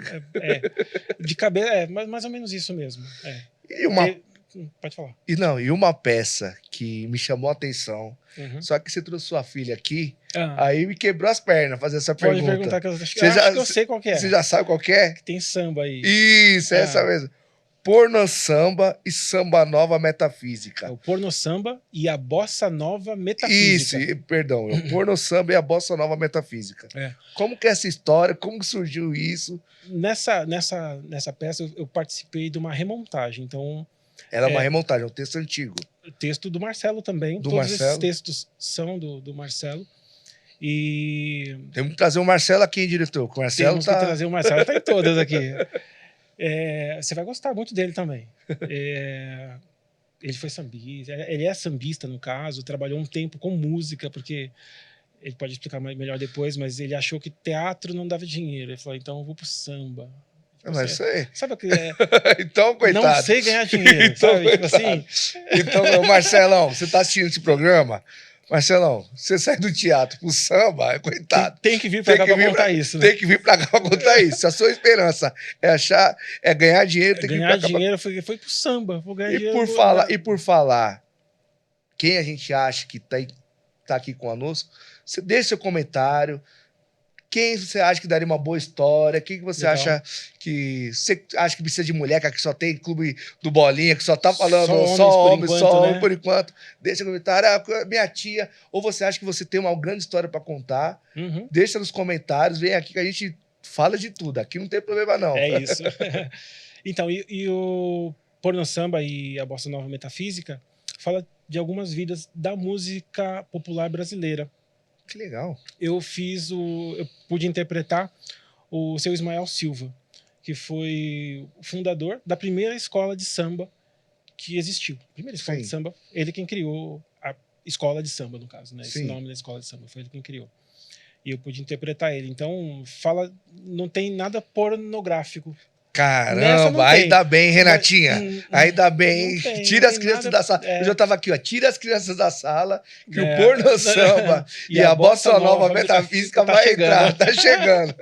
de cabeça, mais ou menos isso mesmo. E pode falar. E uma peça que me chamou a atenção, só que você trouxe sua filha aqui, aí me quebrou as pernas fazer essa pergunta. Pode perguntar, que eu acho que eu sei qual que é. Você já sabe qual que é? Que tem samba aí. Isso, essa mesmo. Porno Samba e Samba Nova Metafísica. O Porno Samba e a Bossa Nova Metafísica. Isso, perdão. O Porno Samba e a Bossa Nova Metafísica. Como que é essa história? Como que surgiu isso? Nessa peça, eu participei de uma remontagem. Então, ela é uma remontagem, é um texto antigo. Texto do Marcelo também. Todos esses textos são do Marcelo. E... Temos que trazer o Marcelo aqui, diretor. O Marcelo Temos que trazer o Marcelo. Está em todas aqui. Você vai gostar muito dele também. Ele foi sambista, ele é sambista no caso, trabalhou um tempo com música, porque ele pode explicar melhor depois, mas ele achou que teatro não dava dinheiro. Ele falou, então eu vou pro samba. Mas isso aí. Sabe o que então, coitado. Não sei ganhar dinheiro, então, sabe? Tipo assim. Então, Marcelão, você tá assistindo esse programa? Marcelão, você sai do teatro pro samba, coitado. Tem que vir pra cá pra contar isso, né? Tem que vir pra cá pra contar isso. Se a sua esperança é ganhar dinheiro, tem que vir pra cá. Ganhar dinheiro foi pro samba. Vou ganhar dinheiro. E por falar, quem a gente acha que está aqui conosco. Você deixa seu comentário. Quem você acha que daria uma boa história? Quem que você acha que... Você acha que precisa de mulher, que só tem clube do Bolinha, que só tá falando só homem, por enquanto. Deixa no comentário. Minha tia. Ou você acha que você tem uma grande história para contar? Deixa nos comentários. Vem aqui que a gente fala de tudo. Aqui não tem problema, não. É isso. Então, e o Porno Samba e a Bossa Nova Metafísica fala de algumas vidas da música popular brasileira. Que legal. Eu pude interpretar o seu Ismael Silva, que foi o fundador da primeira escola de samba que existiu. Primeira escola de samba, ele quem criou a escola de samba, no caso, né? Esse nome da escola de samba, foi ele quem criou. E eu pude interpretar ele. Então, não tem nada pornográfico. Caramba, aí dá bem, Renatinha. Aí dá bem. Tira as crianças da sala. Eu já tava aqui, ó. Tira as crianças da sala, que o Porno Samba e a Bossa Nova Metafísica vai entrar. Tá chegando.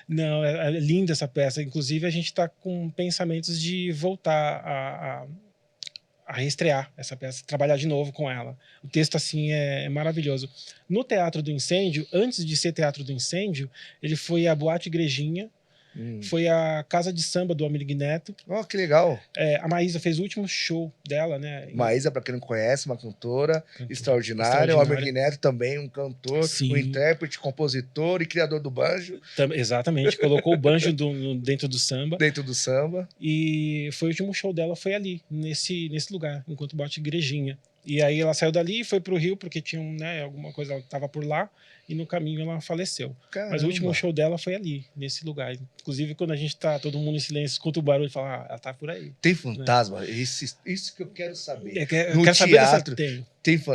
Não, é linda essa peça. Inclusive, a gente tá com pensamentos de voltar a reestrear essa peça, trabalhar de novo com ela. O texto, assim, é maravilhoso. No Teatro do Incêndio, antes de ser Teatro do Incêndio, ele foi a Boate Igrejinha, foi a casa de samba do Almir Neto. Oh, que legal. A Maísa fez o último show dela, né? Maísa, para quem não conhece, uma cantora extraordinária. O Almir Neto também, um cantor, um intérprete, compositor e criador do banjo. Exatamente, colocou o banjo dentro do samba. Dentro do samba. E foi o último show dela, foi ali, nesse lugar, enquanto Boate Igrejinha. E aí ela saiu dali e foi pro Rio, porque tinha alguma coisa, ela estava por lá, e no caminho ela faleceu. Caramba. Mas o último show dela foi ali, nesse lugar. Inclusive, quando a gente tá todo mundo em silêncio, escuta o barulho e fala, ela tá por aí. Tem fantasma? Né? Isso que eu quero saber. No teatro, tem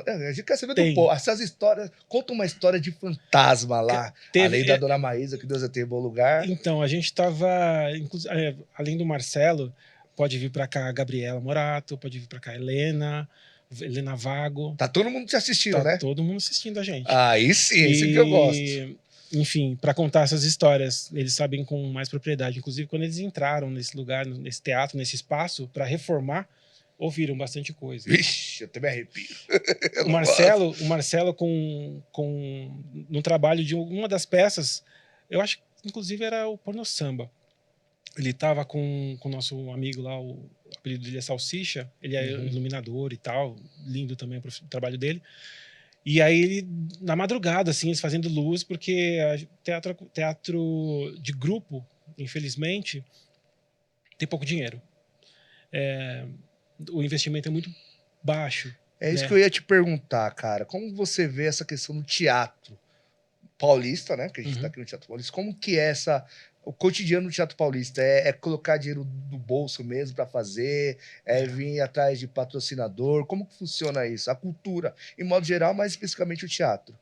a gente quer saber do povo. Essas histórias, conta uma história de fantasma lá, além da Dona Maísa, que Deus a tenha em bom lugar. Então, a gente tava, além do Marcelo, pode vir pra cá a Gabriela Morato, pode vir pra cá a Helena Vago. Tá todo mundo te assistindo, né? Tá todo mundo assistindo a gente. Aí sim, isso que eu gosto. Enfim, para contar essas histórias, eles sabem com mais propriedade. Inclusive, quando eles entraram nesse lugar, nesse teatro, nesse espaço, para reformar, ouviram bastante coisa. Vixe, eu até me arrepio. O Marcelo no trabalho de uma das peças, eu acho que inclusive era o Porno Samba. Ele estava com o nosso amigo lá, o apelido dele é Salsicha, ele é iluminador e tal, lindo também o trabalho dele. E aí ele, na madrugada, assim, eles fazendo luz, porque teatro de grupo, infelizmente, tem pouco dinheiro. O investimento é muito baixo. É isso que eu ia te perguntar, cara. Como você vê essa questão do teatro paulista, né? Que a gente tá aqui no Teatro Paulista. Como que é o cotidiano do Teatro Paulista? É colocar dinheiro do bolso mesmo para fazer? É vir atrás de patrocinador? Como que funciona isso? A cultura, em modo geral, mas especificamente o teatro.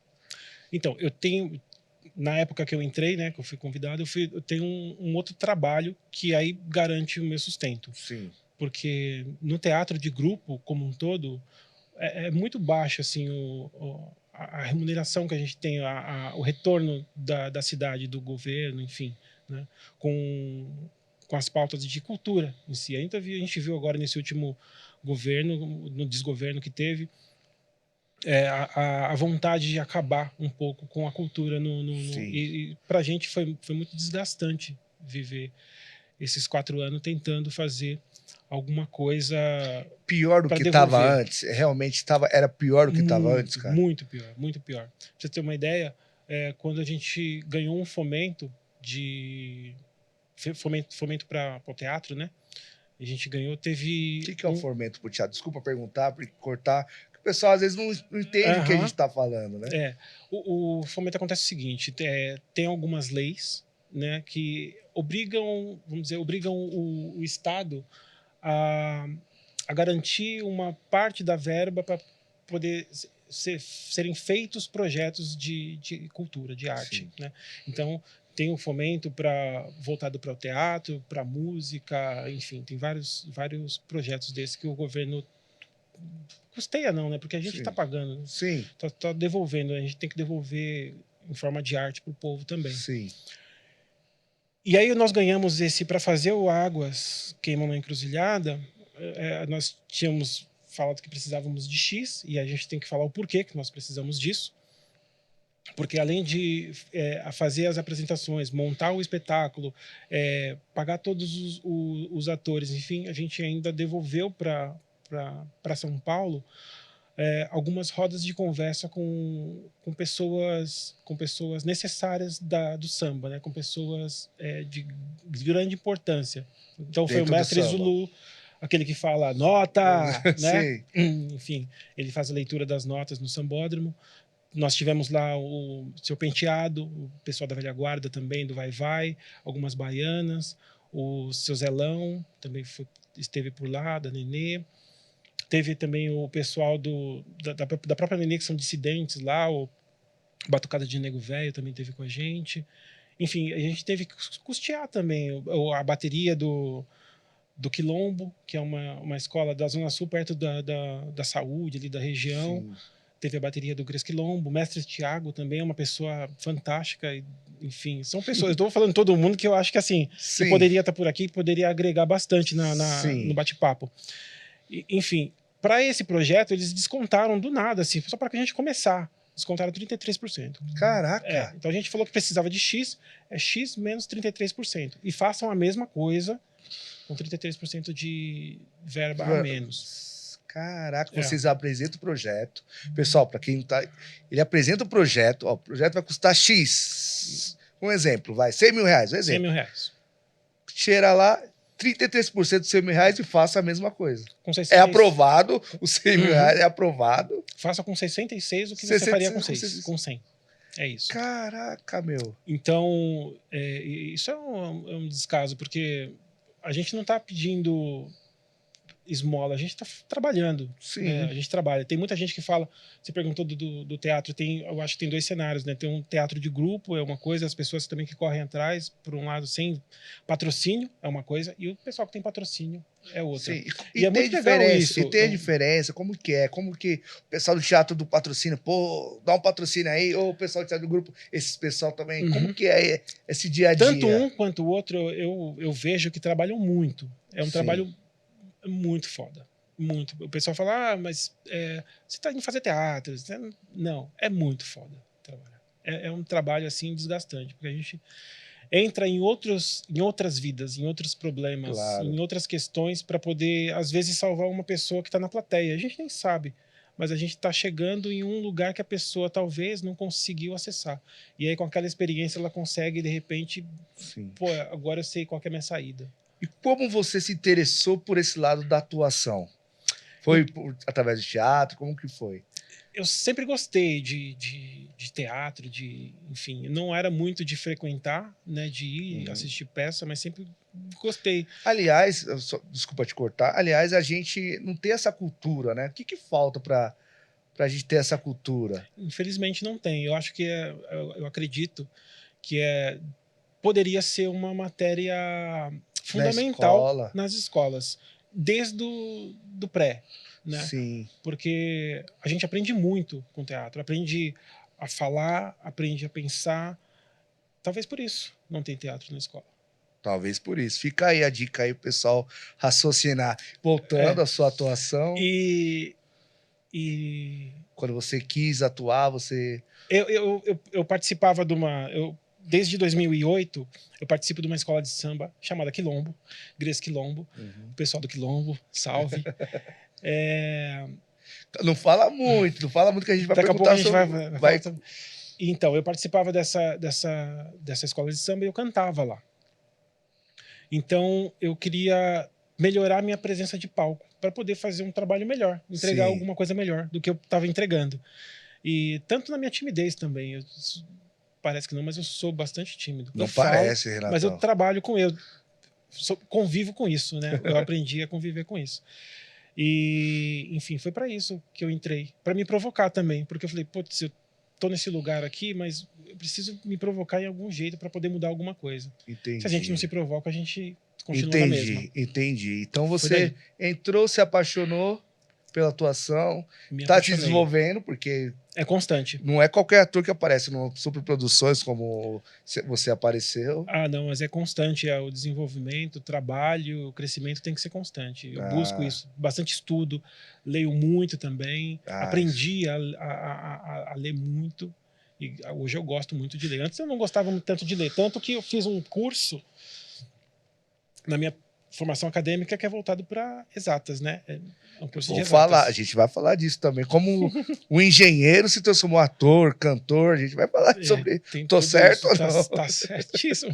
Então, eu tenho... Na época que eu entrei, né, que eu fui convidado, eu tenho um outro trabalho que aí garante o meu sustento. Sim. Porque no teatro de grupo, como um todo, é muito baixo, assim, a remuneração que a gente tem, o retorno da cidade, do governo, enfim, né, com as pautas de cultura em si. A gente viu agora nesse último governo, no desgoverno que teve, a vontade de acabar um pouco com a cultura. E para a gente foi muito desgastante viver esses 4 anos tentando fazer alguma coisa pior do que estava antes. Realmente era pior do que estava antes, cara. Muito pior, muito pior. Pra você ter uma ideia, quando a gente ganhou um fomento para o teatro, né? A gente ganhou, teve... O que é um fomento para o teatro? Desculpa perguntar, cortar. O pessoal às vezes não entende o que a gente está falando, né? O fomento acontece o seguinte: tem algumas leis, né, que obrigam, vamos dizer, o Estado a garantir uma parte da verba para poder serem feitos projetos de cultura, de arte, né? Então, tem o fomento voltado para o teatro, para a música, enfim, tem vários projetos desses que o governo custeia, não, né? Porque a gente está pagando, sim, tá devolvendo, a gente tem que devolver em forma de arte para o povo também. Sim. E aí nós ganhamos esse para fazer o Águas Queimam na Encruzilhada. Nós tínhamos falado que precisávamos de X, e a gente tem que falar o porquê que nós precisamos disso. Porque além de fazer as apresentações, montar o espetáculo, pagar todos os atores, enfim, a gente ainda devolveu para São Paulo algumas rodas de conversa com pessoas necessárias do samba, né? Com pessoas de grande importância. Então foi o mestre Zulu, aquele que fala nota, né? Enfim, ele faz a leitura das notas no sambódromo. Nós tivemos lá o Seu Penteado, o pessoal da velha guarda também, do Vai Vai, algumas baianas, o Seu Zelão também esteve por lá, da Nenê. Teve também o pessoal da própria Nenê, que são dissidentes lá, o Batucada de Nego Velho também teve com a gente. Enfim, a gente teve que custear também a bateria do Quilombo, que é uma escola da Zona Sul, perto da saúde, ali da região. Sim. Teve a bateria do Gres Quilombo, o mestre Tiago também é uma pessoa fantástica. Enfim, são pessoas. Estou falando todo mundo que eu acho que assim, que poderia estar por aqui, poderia agregar bastante no bate-papo. Enfim, para esse projeto, eles descontaram do nada, assim, só para que a gente começar. Descontaram 33%. Caraca! Então a gente falou que precisava de X, é X menos 33%. E façam a mesma coisa com 33% de verba a menos. Caraca, vocês apresentam o projeto. Pessoal, para quem não tá... Ele apresenta o projeto, ó, o projeto vai custar X. Um exemplo, vai, 100 mil reais. Um exemplo. 100 mil reais. Cheira lá, 33% dos 100 mil reais e faça a mesma coisa. É aprovado, os 100 mil reais é aprovado. Faça com 66 o que você faria com 100. É isso. Caraca, meu. Então, isso é um descaso, porque a gente não está pedindo esmola, a gente está trabalhando. Sim. A gente trabalha. Tem muita gente que fala, você perguntou do teatro, eu acho que tem dois cenários, né? Tem um teatro de grupo, é uma coisa, as pessoas também que correm atrás, por um lado, sem patrocínio, é uma coisa, e o pessoal que tem patrocínio é outra. Sim. E é muito legal isso. E tem a diferença, como que é? Como que o pessoal do teatro do patrocínio, pô, dá um patrocínio aí, ou o pessoal do teatro do grupo, esses pessoal também, como que é esse dia a dia? Tanto um quanto o outro, eu vejo que trabalham muito. É um trabalho muito foda. Muito. O pessoal fala, mas você tá indo fazer teatro. Não, é muito foda trabalhar. É um trabalho, assim, desgastante, porque a gente entra em outras vidas, em outros problemas, em outras questões para poder, às vezes, salvar uma pessoa que está na plateia. A gente nem sabe, mas a gente está chegando em um lugar que a pessoa talvez não conseguiu acessar. E aí, com aquela experiência, ela consegue, de repente, pô, agora eu sei qual que é a minha saída. E como você se interessou por esse lado da atuação? Foi através do teatro? Como que foi? Eu sempre gostei de teatro, enfim, não era muito de frequentar, né, de ir assistir peça, mas sempre gostei. Aliás, desculpa te cortar, aliás, a gente não tem essa cultura, né? O que falta para a gente ter essa cultura? Infelizmente não tem. Eu acho que eu acredito que poderia ser uma matéria fundamental nas escolas, desde do pré, né? Sim. Porque a gente aprende muito com teatro, aprende a falar, aprende a pensar. Talvez por isso não tem teatro na escola. Talvez por isso. Fica aí a dica aí, o pessoal raciocinar. Voltando à sua atuação. E quando você quis atuar, você... Eu participava desde 2008, eu participo de uma escola de samba chamada Quilombo, Gres Quilombo. O pessoal do Quilombo, salve. Não fala muito que a gente vai perguntar. Daqui a pouco a gente vai... sobre... Então, eu participava dessa escola de samba e eu cantava lá. Então, eu queria melhorar minha presença de palco para poder fazer um trabalho melhor, entregar alguma coisa melhor do que eu estava entregando. E tanto na minha timidez também. Parece que não, mas eu sou bastante tímido. Não parece, Renato. Mas eu trabalho com convivo com isso, né? Eu aprendi a conviver com isso. E, enfim, foi para isso que eu entrei. Para me provocar também. Porque eu falei, putz, eu tô nesse lugar aqui, mas eu preciso me provocar em algum jeito para poder mudar alguma coisa. Entendi. Se a gente não se provoca, a gente continua na mesma. Entendi. Então você entrou, se apaixonou pela atuação. Me Tá se apaixonei. desenvolvendo, porque É constante. não é qualquer ator que aparece no Superproduções como você apareceu. Ah, não, mas é constante. O desenvolvimento, o trabalho, o crescimento tem que ser constante. Eu busco isso. Bastante estudo, leio muito também. Aprendi a ler muito. E hoje eu gosto muito de ler. Antes eu não gostava tanto de ler. Tanto que eu fiz um curso na minha formação acadêmica que é voltado para exatas, né? É um curso de exatas. A gente vai falar disso também. Como o engenheiro se transformou em ator, cantor, a gente vai falar sobre. Tô certo ou não? Tá certíssimo.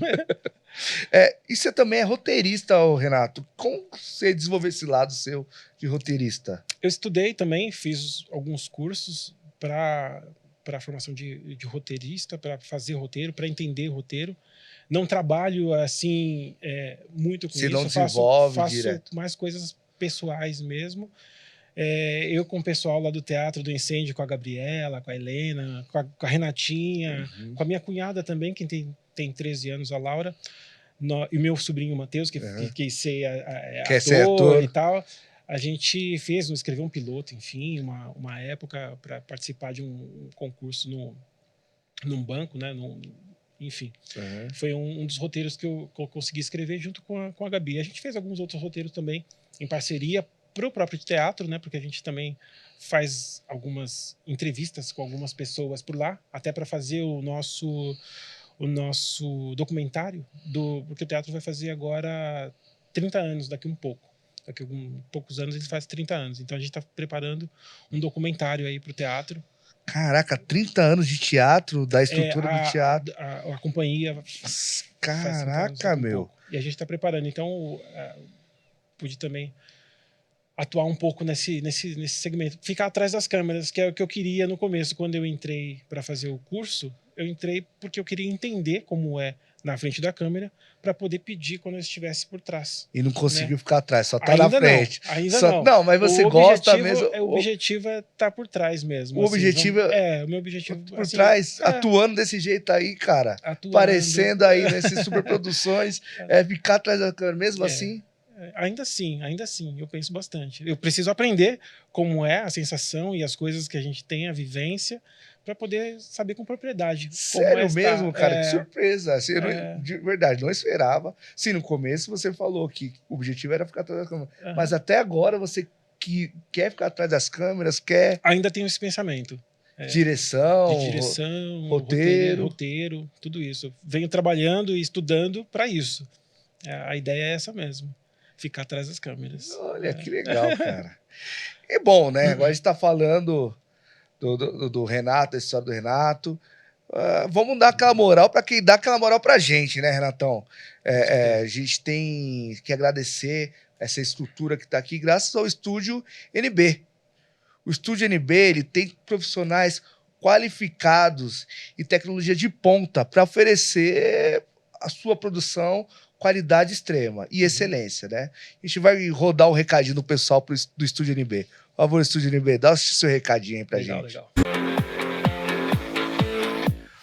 E você também é roteirista, Renato. Como você desenvolveu esse lado seu de roteirista? Eu estudei também, fiz alguns cursos para a formação de roteirista, para fazer roteiro, para entender roteiro. Não trabalho assim muito com isso. Você não desenvolve direto? Faço mais coisas pessoais mesmo. Eu com o pessoal lá do Teatro do Incêndio, com a Gabriela, com a Helena, com a Renatinha, com a minha cunhada também, que tem 13 anos, a Laura, e o meu sobrinho Matheus, que quer ser ator e tal. A gente escreveu um piloto, enfim, uma época para participar de um concurso num banco, né? Enfim, foi um dos roteiros que eu consegui escrever junto com a Gabi. A gente fez alguns outros roteiros também em parceria para o próprio teatro, né? Porque a gente também faz algumas entrevistas com algumas pessoas por lá, até para fazer o nosso documentário, porque o teatro vai fazer agora 30 anos, daqui um pouco. Daqui a poucos anos ele faz 30 anos. Então a gente está preparando um documentário aí para o teatro. Caraca, 30 anos de teatro, da estrutura do teatro. A companhia. Caraca, meu. E a gente está preparando. Então, pude também atuar um pouco nesse segmento. Ficar atrás das câmeras, que é o que eu queria no começo. Quando eu entrei para fazer o curso, eu entrei porque eu queria entender como é na frente da câmera, para poder pedir quando eu estivesse por trás. E não conseguiu ficar atrás, só tá ainda na frente. Ainda não. Não, mas você gosta mesmo. O objetivo é estar por trás mesmo. O objetivo o meu objetivo por trás, atuando desse jeito aí, cara. Aparecendo aí nessas superproduções, ficar atrás da câmera mesmo assim. Ainda assim, eu penso bastante. Eu preciso aprender como é a sensação e as coisas que a gente tem, a vivência, para poder saber com propriedade. Sério mesmo, cara? Que surpresa. Assim, de verdade, não esperava. Sim, no começo você falou que o objetivo era ficar atrás das câmeras. Mas até agora você quer ficar atrás das câmeras, quer... Ainda tenho esse pensamento. Direção, roteiro, tudo isso. Eu venho trabalhando e estudando para isso. A ideia é essa mesmo. Ficar atrás das câmeras. Olha, que legal, cara. É bom, né? Agora a gente tá falando do Renato, a história do Renato. Vamos dar aquela moral para quem dá aquela moral pra gente, né, Renatão? A gente tem que agradecer essa estrutura que tá aqui, graças ao Estúdio NB. O Estúdio NB, ele tem profissionais qualificados e tecnologia de ponta para oferecer a sua produção qualidade extrema e excelência, né? A gente vai rodar o recadinho do pessoal do Estúdio NB. Por favor, Estúdio NB, dá o seu recadinho aí pra gente. Legal.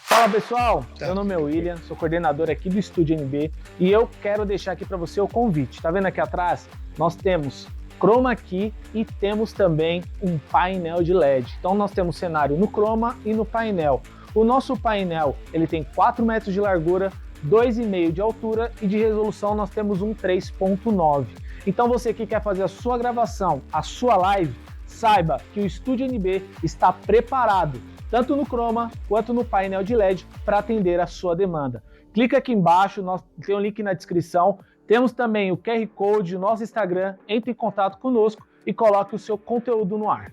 Fala, pessoal. Meu nome é William, sou coordenador aqui do Estúdio NB e eu quero deixar aqui para você o convite. Tá vendo aqui atrás? Nós temos Chroma Key e temos também um painel de LED. Então nós temos cenário no Chroma e no painel. O nosso painel, ele tem 4 metros de largura, 2,5 de altura e de resolução nós temos um 3.9. Então você que quer fazer a sua gravação, a sua live, saiba que o Estúdio NB está preparado, tanto no Chroma quanto no painel de LED, para atender a sua demanda. Clica aqui embaixo, tem um link na descrição, temos também o QR Code, o nosso Instagram, entre em contato conosco e coloque o seu conteúdo no ar.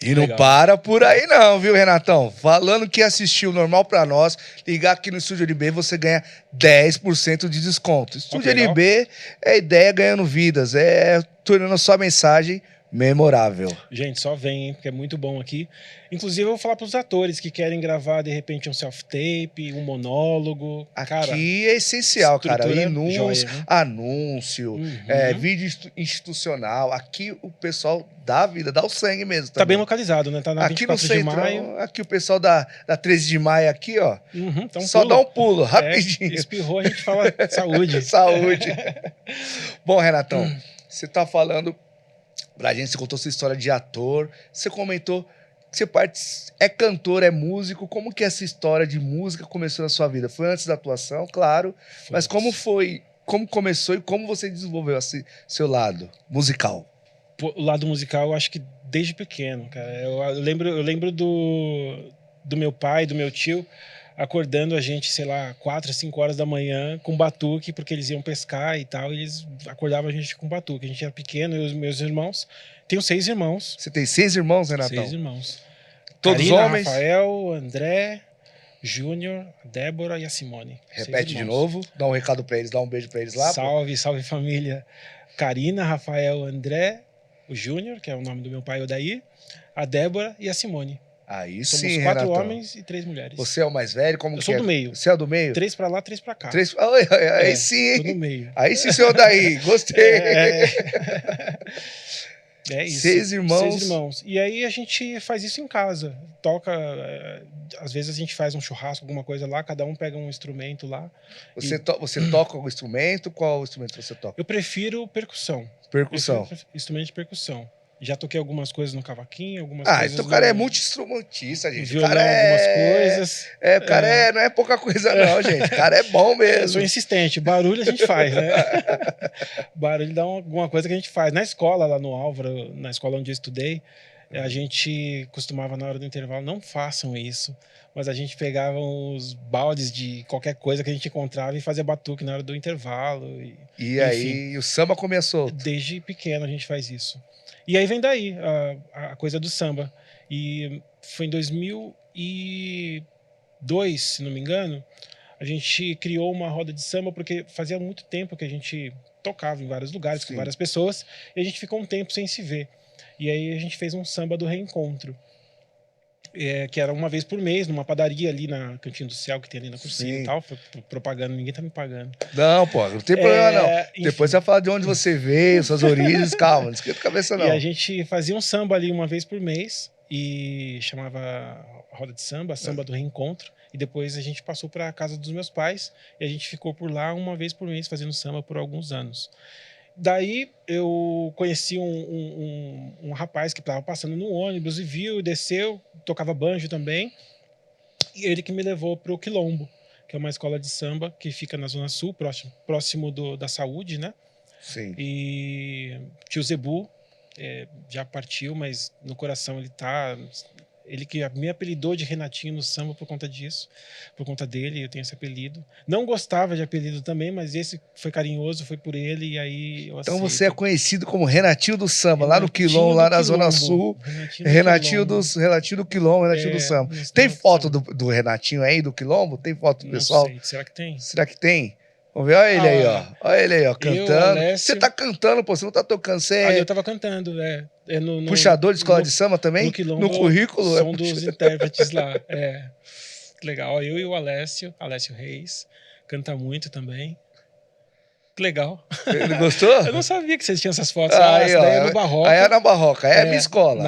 E não para por aí não, viu, Renatão? Falando que assistiu Normal Pra Nós, ligar aqui no Estúdio NB, você ganha 10% de desconto. Estúdio NB é ideia ganhando vidas, tornando a sua mensagem Memorável. Gente, só vem, hein, porque é muito bom aqui. Inclusive, eu vou falar para os atores que querem gravar, de repente, um self-tape, um monólogo. Cara, aqui é essencial, cara. Anúncio, Uhum. vídeo institucional. Aqui o pessoal dá a vida, dá o sangue mesmo. Tá bem localizado, né? Tá na aqui 24 no centro, de maio. aqui o pessoal da 13 de maio aqui, ó. Então só dá um pulo, rapidinho. Espirrou, a gente fala saúde. Saúde. Bom, Renatão, você tá falando pra gente, você contou sua história de ator, você comentou que você é cantor, é músico. Como que essa história de música começou na sua vida? Foi antes da atuação, claro, mas como foi, como começou e como você desenvolveu esse seu lado musical? O lado musical, eu acho que desde pequeno, cara. Eu lembro do meu pai, do meu tio, acordando a gente, sei lá, 4, 5 horas da manhã com batuque, porque eles iam pescar e tal, e eles acordavam a gente com batuque. A gente era pequeno, eu e os meus irmãos. Tenho 6 irmãos. Você tem 6 irmãos, Renatão? 6 irmãos. Todos Karina, homens? Rafael, André, Júnior, Débora e a Simone. Repete de novo, dá um recado pra eles, dá um beijo pra eles lá. Salve, salve família. Karina, Rafael, André, o Júnior, que é o nome do meu pai, Odair, a Débora e a Simone. Aí Somos sim, 4 Renatão. homens e 3 mulheres. Você é o mais velho? Como eu que sou é? do meio. Você é do meio? 3 pra lá, 3 pra cá. Aí sim, Sou do meio. Aí sim, senhor daí, gostei. É isso. 6 irmãos. 6 irmãos. E aí a gente faz isso em casa. Toca, às vezes a gente faz um churrasco, alguma coisa lá, cada um pega um instrumento lá. Você toca algum instrumento? Qual instrumento você toca? Eu prefiro percussão. Percussão. Instrumento de percussão. Já toquei algumas coisas no cavaquinho, algumas Ah, coisas. então o cara é multi-instrumentista, gente. Violão, O cara algumas coisas. O cara não é pouca coisa, não, gente. O cara é bom mesmo. Eu sou insistente. Barulho a gente faz, né? Barulho dá alguma coisa que a gente faz. Na escola, lá no Álvaro, na escola onde eu estudei, a gente costumava, na hora do intervalo, não façam isso, mas a gente pegava os baldes de qualquer coisa que a gente encontrava e fazia batuque na hora do intervalo. E aí o samba começou? Desde pequeno a gente faz isso. E aí vem daí a coisa do samba. E foi em 2002, se não me engano, a gente criou uma roda de samba, porque fazia muito tempo que a gente tocava em vários lugares, com várias pessoas, e a gente ficou um tempo sem se ver. E aí a gente fez um samba do reencontro, que era uma vez por mês, numa padaria ali na Cantinho do Céu, que tem ali na Cursina e tal. Foi propaganda, ninguém tá me pagando. Não, pô, não tem problema não. Enfim. Depois você vai falar de onde você veio, suas origens, calma, não esquenta a cabeça não. E a gente fazia um samba ali uma vez por mês, e chamava Roda de Samba, Samba do Reencontro. E depois a gente passou para a casa dos meus pais, e a gente ficou por lá uma vez por mês fazendo samba por alguns anos. Daí eu conheci um rapaz que estava passando no ônibus e viu, desceu, tocava banjo também. E ele que me levou para o Quilombo, que é uma escola de samba que fica na Zona Sul, próximo da Saúde, né? Sim. E tio Zebu já partiu, mas no coração ele tá... Ele que me apelidou de Renatinho no samba por conta disso, por conta dele, eu tenho esse apelido. Não gostava de apelido também, mas esse foi carinhoso, foi por ele, e aí eu aceito. Então você é conhecido como Renatinho do Samba, lá no Quilombo, lá na Zona Sul. Renatinho do Quilombo, Renatinho do Samba. Tem foto do Renatinho aí, do Quilombo? Tem foto do pessoal? Não sei. Será que tem? Será que tem? Vamos ver, olha ele aí, ó. Olha ele aí, ó, cantando. Você tá cantando, pô, você não tá tocando, você eu tava cantando, puxador de escola de samba também? No Quilombo, no currículo? Som dos intérpretes lá, legal, eu e o Alessio Reis, canta muito também. Que legal. Ele gostou? Eu não sabia que vocês tinham essas fotos. Aí, essa daí é no Barroca. Aí é na Barroca, é a minha escola.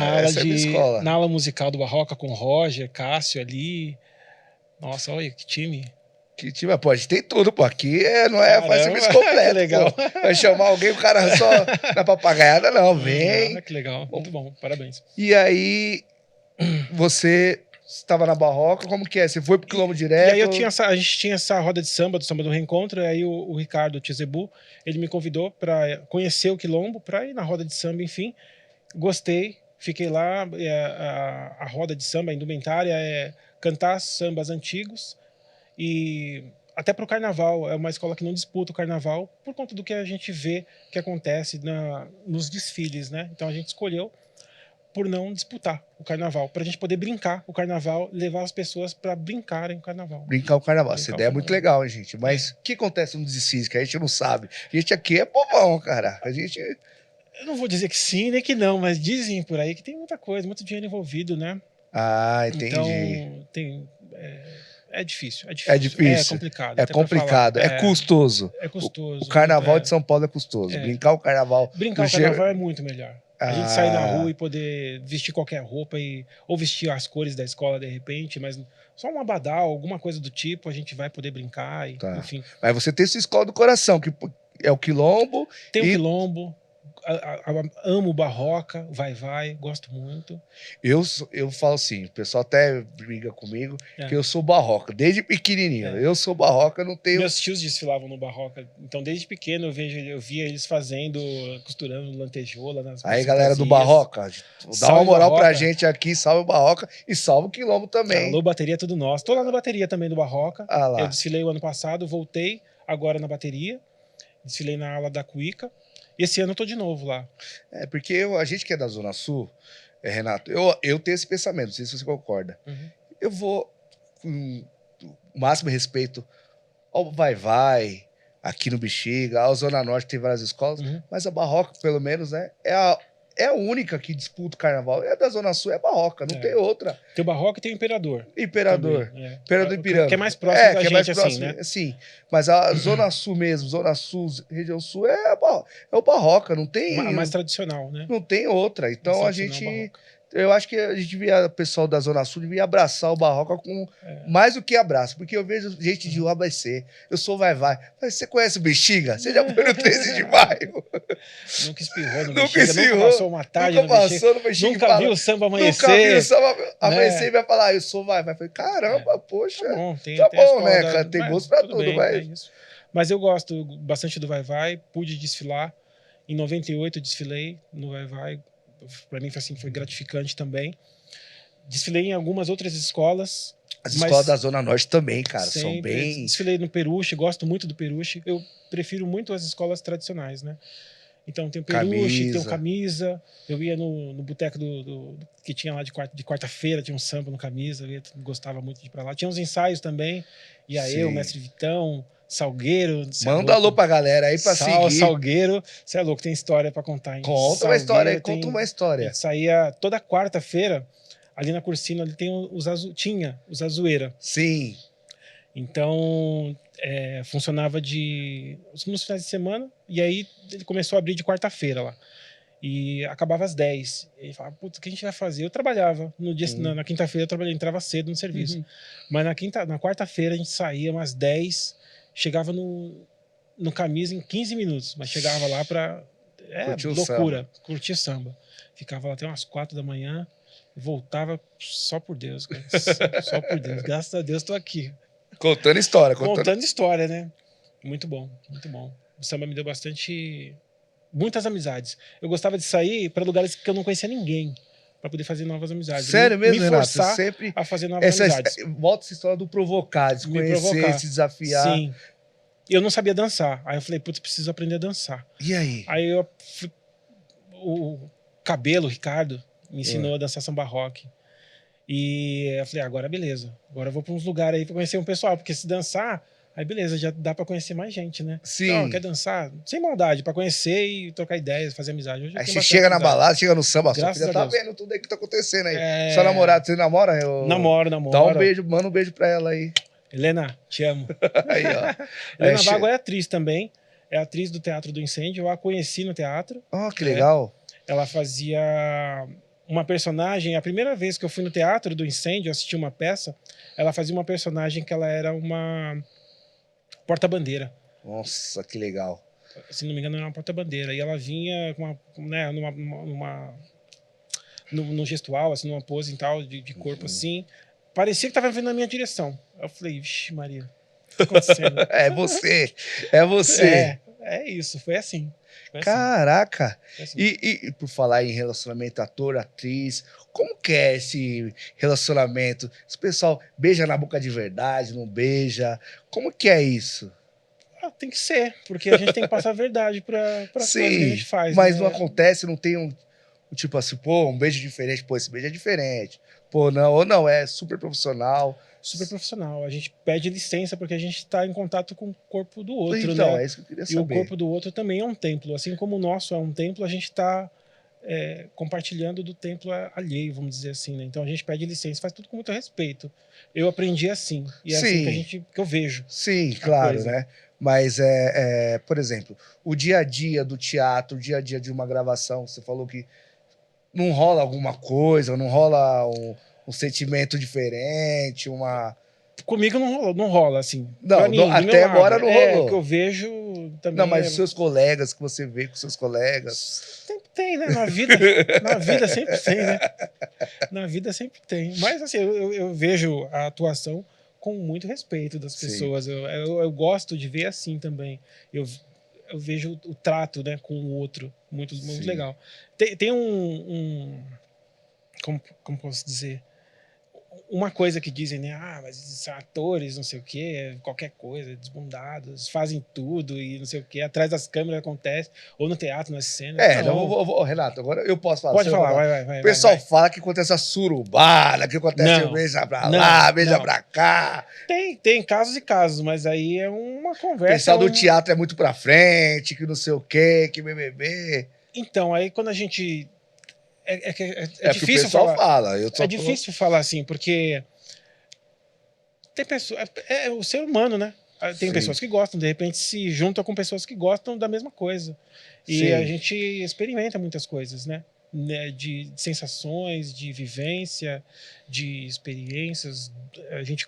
Na aula musical do Barroca, com Roger, Cássio ali. Nossa, olha que time. Que time, pô, a gente tem tudo, pô. Aqui faz serviço completo. Legal. Pô. Vai chamar alguém, o cara só na papagaiada, não, vem. Que legal, muito bom, parabéns. E aí, você estava na Barroca, como que é? Você foi pro Quilombo direto? E aí a gente tinha essa roda de samba, do Samba do Reencontro, e aí o Ricardo, o tio Zebu, ele me convidou para conhecer o Quilombo, para ir na roda de samba, enfim. Gostei, fiquei lá, a roda de samba, a indumentária, é cantar sambas antigos, e até para o carnaval, é uma escola que não disputa o carnaval por conta do que a gente vê que acontece nos desfiles, né? Então a gente escolheu por não disputar o carnaval, para a gente poder brincar o carnaval, levar as pessoas para brincarem o carnaval. Brincar o carnaval. Essa ideia é muito legal, hein, gente? Mas o que acontece nos desfiles que a gente não sabe? A gente aqui é povão, cara. A gente... Eu não vou dizer que sim, nem que não, mas dizem por aí que tem muita coisa, muito dinheiro envolvido, né? Ah, entendi. Então, é difícil. É difícil. É complicado. É complicado. É custoso. É custoso. O carnaval de São Paulo é custoso. Brincar o carnaval. Brincar o carnaval é muito melhor. A gente sair na rua e Ah, poder vestir qualquer roupa ou vestir as cores da escola de repente, mas só um abadal, alguma coisa do tipo, a gente vai poder brincar, tá. enfim. Mas você tem sua escola do coração, que é o Quilombo. Tem o Quilombo. Amo Barroca, vai, gosto muito. Eu falo assim, o pessoal até briga comigo, que eu sou Barroca, desde pequenininho. Eu sou Barroca, não tenho... Meus tios desfilavam no Barroca, então desde pequeno eu via eles fazendo, costurando lantejola nas Aí, galera do Barroca, dá uma moral pra gente aqui, salve o Barroca e salve o Quilombo também. Alô, bateria, tudo nosso. Tô lá na bateria também do Barroca. Ah lá. Eu desfilei o ano passado, voltei agora na bateria, desfilei na ala da Cuíca. E esse ano eu tô de novo lá. É, porque a gente que é da Zona Sul, Renato, eu tenho esse pensamento, não sei se você concorda. Eu vou com o máximo respeito ao Vai-Vai, aqui no Bexiga, ao Zona Norte, tem várias escolas, mas a Barroca, pelo menos, né, é a única que disputa o carnaval. É da Zona Sul, é Barroca, não tem outra. Tem o Barroca e tem o Imperador. Imperador. Imperador Ipiranga. Que é mais próximo da gente, assim, né? Sim, mas a Zona Sul mesmo, Zona Sul, região Sul, é o Barroca, não tem... A mais tradicional, né? Não tem outra. Então a gente... Eu acho que a gente devia, o pessoal da Zona Sul devia abraçar o Barroca com mais do que abraço, porque eu vejo gente de ABC, eu sou vai-vai. Mas você conhece o Bexiga? Você já foi no 13 de maio? Nunca espirrou no Nunca Bexiga, nunca passou uma tarde no Bexiga. Nunca viu o samba amanhecer. Nunca viu o samba amanhecer e vai falar, eu sou vai-vai. Falei, caramba, poxa. Tá bom, né, cara? Tem gosto pra tudo, mas... Mas eu gosto bastante do vai-vai, pude desfilar. Em 98 eu desfilei no vai-vai. Para mim foi gratificante também. Desfilei em algumas outras escolas. As escolas da Zona Norte também, cara, são sempre bem... Desfilei no Peruche, gosto muito do Peruche. Eu prefiro muito as escolas tradicionais, né? Então tem o Peruche, tem o Camisa. Eu ia no boteco que tinha lá de quarta-feira, tinha um samba no Camisa, eu gostava muito de ir pra lá. Tinha uns ensaios também, e aí o Mestre Vitão, Salgueiro. Manda alô pra galera aí pra seguir. Salgueiro, você é louco, tem história pra contar, hein? Conta uma história aí, conta uma história. A gente saía toda quarta-feira, ali na Cursina, ali tinha os Azueira. Sim. Então, funcionava nos finais de semana, e aí ele começou a abrir de quarta-feira lá. E acabava às 10. E ele falava, putz, o que a gente vai fazer? Eu trabalhava. Na quinta-feira eu entrava cedo no serviço. Mas na quarta-feira a gente saía umas 10, chegava no Camisa em 15 minutos, mas chegava lá pra... loucura, curtir samba. Ficava lá até umas 4 da manhã, voltava só por Deus, cara. Só por Deus. Graças a Deus tô aqui. Contando história. Contando história, né? Muito bom, muito bom. O samba me deu muitas amizades. Eu gostava de sair para lugares que eu não conhecia ninguém, para poder fazer novas amizades. Sério mesmo, me forçar Renato? Sempre a fazer novas amizades. Volta essa história do provocar, de se conhecer, se desafiar. Sim. Eu não sabia dançar. Aí eu falei, putz, preciso aprender a dançar. E aí? Aí o Cabelo, Ricardo, me ensinou a dançar samba rock. E eu falei, agora beleza. Agora eu vou para uns lugares aí para conhecer um pessoal, porque se dançar, aí beleza, já dá para conhecer mais gente, né? Sim. Não, quer dançar? Sem maldade, para conhecer e trocar ideias, fazer amizade. Hoje aí você chega na balada, chega no samba, sua filha tá vendo tudo aí que tá acontecendo aí. Sua namorada, você namora? Namoro. Dá um beijo, manda um beijo pra ela aí. Helena, te amo. Aí, ó. Helena Vago é atriz também. É atriz do Teatro do Incêndio. Eu a conheci no teatro. Oh, que legal. Ela fazia uma personagem. A primeira vez que eu fui no Teatro do Incêndio, assisti uma peça, ela fazia uma personagem que ela era uma porta-bandeira. Nossa, que legal. Se não me engano, era uma porta-bandeira. E ela vinha num gestual, assim, numa pose e tal, de corpo assim. Parecia que tava vindo na minha direção. Eu falei, vixe, Maria, o que tá acontecendo? É você. É isso, foi assim. Caraca! Foi assim. E por falar em relacionamento ator, atriz, como que é esse relacionamento? Esse pessoal beija na boca de verdade, não beija? Como que é isso? Tem que ser, porque a gente tem que passar a verdade para as coisas que a gente faz. Mas né? não acontece, não tem um tipo assim, pô, um beijo diferente, pô, esse beijo é diferente. pô, não, ou não, é super profissional. Super profissional. A gente pede licença porque a gente está em contato com o corpo do outro, Então, né? é isso que eu queria E saber. o corpo do outro também é um templo. Assim como o nosso é um templo, a gente está compartilhando do templo alheio, vamos dizer assim, né? Então a gente pede licença, faz tudo com muito respeito. Eu aprendi assim, e é Sim. assim que eu vejo. Sim, claro, coisa. né? Mas, por exemplo, o dia a dia do teatro, o dia a dia de uma gravação, você falou que não rola alguma coisa, não rola um sentimento diferente, uma... Comigo não rola, assim. Não, Pra mim, do meu até lado. agora não rolou. O que eu vejo também. Não, mas os seus colegas, que você vê com seus colegas. Sempre tem, né? Na vida sempre tem, né? Na vida sempre tem. Mas, assim, eu vejo a atuação com muito respeito das pessoas. Eu gosto de ver assim também. Eu vejo o trato, né, com o outro. Muito legal. Tem como posso dizer? Uma coisa que dizem, né? Mas são atores, não sei o quê, qualquer coisa, desbundados, fazem tudo e não sei o quê, atrás das câmeras acontece, ou no teatro, nas cenas. Renato, agora eu posso falar. Pode falar, vai. O pessoal fala que acontece a surubada, que acontece beija pra lá, beija pra cá. Tem casos e casos, mas aí é uma conversa. O pessoal do teatro é muito pra frente, que não sei o quê, que BBB. Então, aí quando a gente... É difícil que o pessoal falar. fala. Difícil falar assim, porque tem pessoas. É o ser humano, né? Tem pessoas que gostam, de repente se juntam com pessoas que gostam da mesma coisa. E a gente experimenta muitas coisas, né? De sensações, de vivência, de experiências. A gente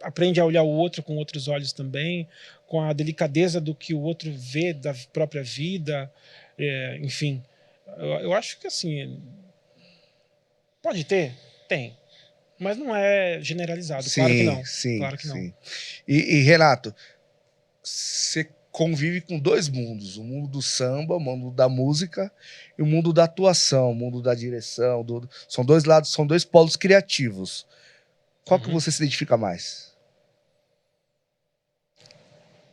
aprende a olhar o outro com outros olhos também, com a delicadeza do que o outro vê da própria vida, enfim. Eu acho que assim, pode ter? Tem. Mas não é generalizado, claro que não. Claro que não. E Renato, você convive com dois mundos, o mundo do samba, o mundo da música e o mundo da atuação, o mundo da direção. São dois lados, são dois polos criativos. Qual que você se identifica mais?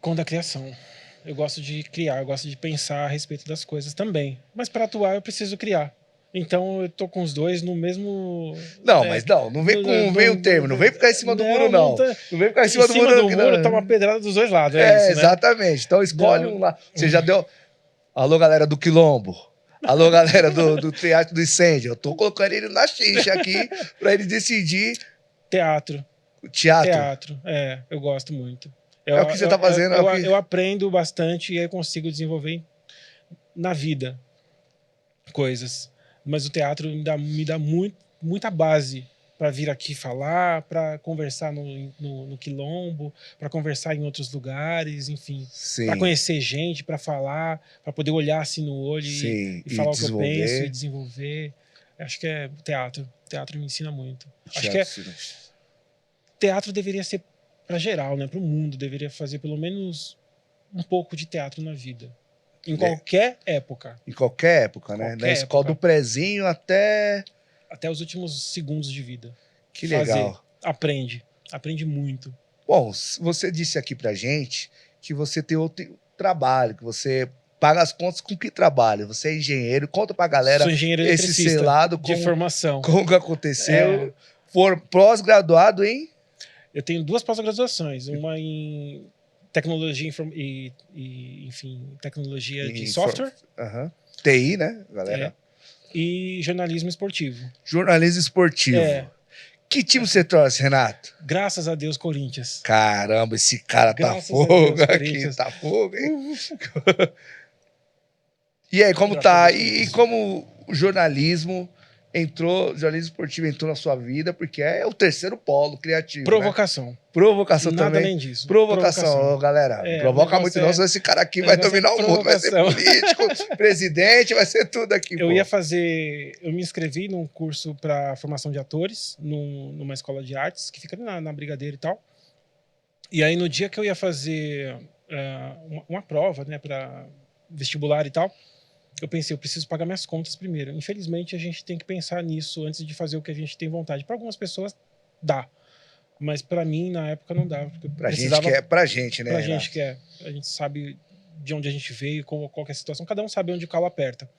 Com da criação. Eu gosto de criar, eu gosto de pensar a respeito das coisas também. Mas para atuar eu preciso criar. Então eu tô com os dois no mesmo... Não, mas não vem com meio termo, não vem ficar em cima do muro, não. Não vem ficar em cima do muro. Tá uma pedrada dos dois lados, isso, exatamente. Né? Então escolhe um lá. Você já deu... Alô, galera do Quilombo. Alô, galera do Teatro do Incêndio. Eu tô colocando ele na xixa aqui para ele decidir... Teatro, eu gosto muito. O que você tá fazendo. Eu aprendo bastante e aí consigo desenvolver na vida coisas. Mas o teatro me dá muita base para vir aqui falar, para conversar no Quilombo, para conversar em outros lugares, enfim. Para conhecer gente, para falar, para poder olhar assim no olho e falar o que eu penso e desenvolver. Acho que é teatro. Teatro me ensina muito. Acho que teatro deveria ser para geral, né? Para o mundo, deveria fazer pelo menos um pouco de teatro na vida. Em qualquer época. Em qualquer época, né? Na escola do prezinho até os últimos segundos de vida. Que legal. Aprende muito. Bom, você disse aqui pra gente que você tem outro trabalho, que você paga as contas com que trabalho? Você é engenheiro, conta pra galera. Sou engenheiro esse seu lado de formação. Como que aconteceu? Pós-graduado em? Eu tenho 2 pós-graduações, uma em tecnologia tecnologia de software. TI, né, galera? E jornalismo esportivo. Jornalismo esportivo. Que time você torce, Renato? Graças a Deus, Corinthians. Caramba, esse cara tá fogo aqui, tá fogo, hein? E aí, como tá? E como o jornalismo esportivo entrou na sua vida, porque é o terceiro polo criativo. Provocação. Né? Provocação Nada também. além disso. Provocação. Galera. Provoca muito não, senão esse cara aqui vai dominar o mundo. Vai ser político, presidente, vai ser tudo aqui. Eu me inscrevi num curso para formação de atores, numa escola de artes, que fica ali na Brigadeiro e tal. E aí, no dia que eu ia fazer uma prova, né, para vestibular e tal, eu pensei, eu preciso pagar minhas contas primeiro. Infelizmente, a gente tem que pensar nisso antes de fazer o que a gente tem vontade. Para algumas pessoas, dá. Mas para mim, na época, não dá. Pra gente, né? Pra gente que é. A gente sabe de onde a gente veio, qual que é a situação. Cada um sabe onde o calo aperta.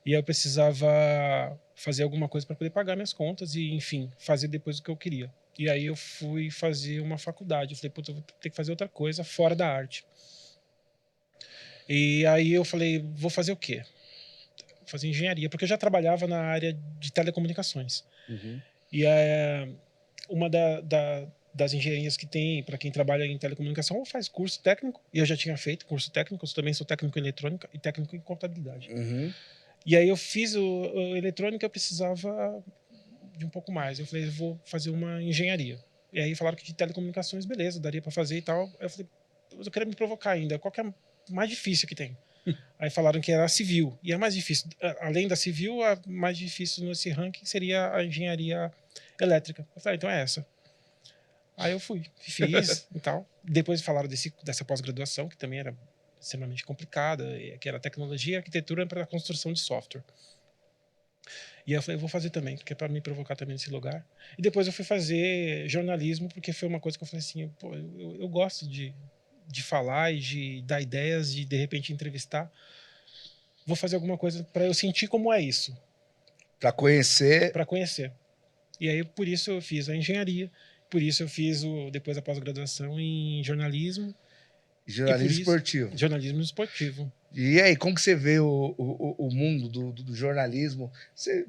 E aí eu precisava fazer alguma coisa para poder pagar minhas contas e, enfim, fazer depois o que eu queria. E aí eu fui fazer uma faculdade. Eu falei, puta, eu vou ter que fazer outra coisa fora da arte. E aí eu falei, vou fazer o quê? Vou fazer engenharia, porque eu já trabalhava na área de telecomunicações. Uhum. E uma das engenharias que tem para quem trabalha em telecomunicação ou faz curso técnico, e eu já tinha feito curso técnico, eu também sou técnico em eletrônica e técnico em contabilidade. Uhum. E aí eu fiz o eletrônica, eu precisava de um pouco mais. Eu falei, eu vou fazer uma engenharia. E aí falaram que de telecomunicações, beleza, daria para fazer e tal. Aí eu falei, eu queria me provocar ainda, qual que é a mais difícil que tem? Aí falaram que era a civil. E a mais difícil, além da civil, a mais difícil nesse ranking seria a engenharia elétrica. Eu falei, então é essa. Aí eu fui, fiz e tal. Depois falaram dessa pós-graduação, que também era extremamente complicada, que era tecnologia e arquitetura para a construção de software. E aí eu falei, eu vou fazer também, porque é para me provocar também nesse lugar. E depois eu fui fazer jornalismo, porque foi uma coisa que eu falei assim, pô, eu gosto de falar e de dar ideias, de repente entrevistar. Vou fazer alguma coisa para eu sentir como é isso. Para conhecer. Para conhecer. E aí por isso eu fiz a engenharia, por isso eu fiz depois a pós-graduação em jornalismo. Jornalismo esportivo. Jornalismo esportivo. E aí, como que você vê o mundo do jornalismo? Você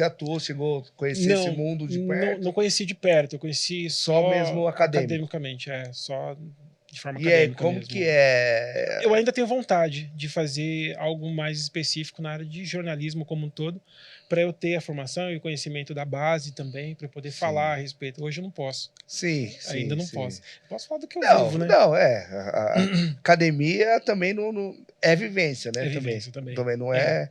atuou, chegou a conhecer esse mundo de perto? Não conheci de perto, eu conheci só mesmo academicamente, só de forma acadêmica. E aí, como mesmo. Que é? Eu ainda tenho vontade de fazer algo mais específico na área de jornalismo como um todo, para eu ter a formação e o conhecimento da base também, para eu poder falar a respeito. Hoje eu não posso. Sim, ainda não sim. posso. Posso falar do que eu vivo, né? Não, a academia também não é vivência, né? É vivência também. Também não é.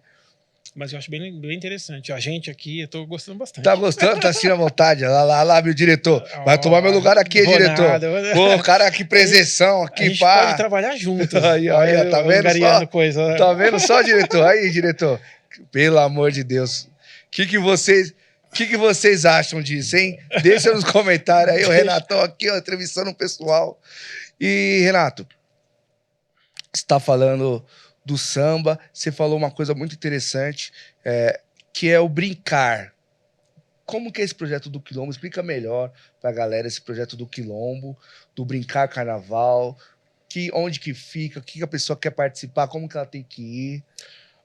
Mas eu acho bem interessante. A gente aqui, eu tô gostando bastante. Tá gostando? Tá assistindo à vontade? Lá, meu diretor. Vai tomar meu lugar aqui, diretor. Nada. Pô, cara, que presenção aqui, a gente pode trabalhar juntos. Aí, tá vendo só? Coisa. Tá vendo só, diretor? Aí, diretor. Pelo amor de Deus. O que vocês acham disso, hein? Deixa nos comentários aí. O Renatão aqui, ó, entrevistando o pessoal. E, Renato, você tá falando do samba, você falou uma coisa muito interessante, que é o brincar. Como que é esse projeto do Quilombo? Explica melhor pra galera esse projeto do Quilombo, do Brincar Carnaval, onde que fica, o que a pessoa quer participar, como que ela tem que ir.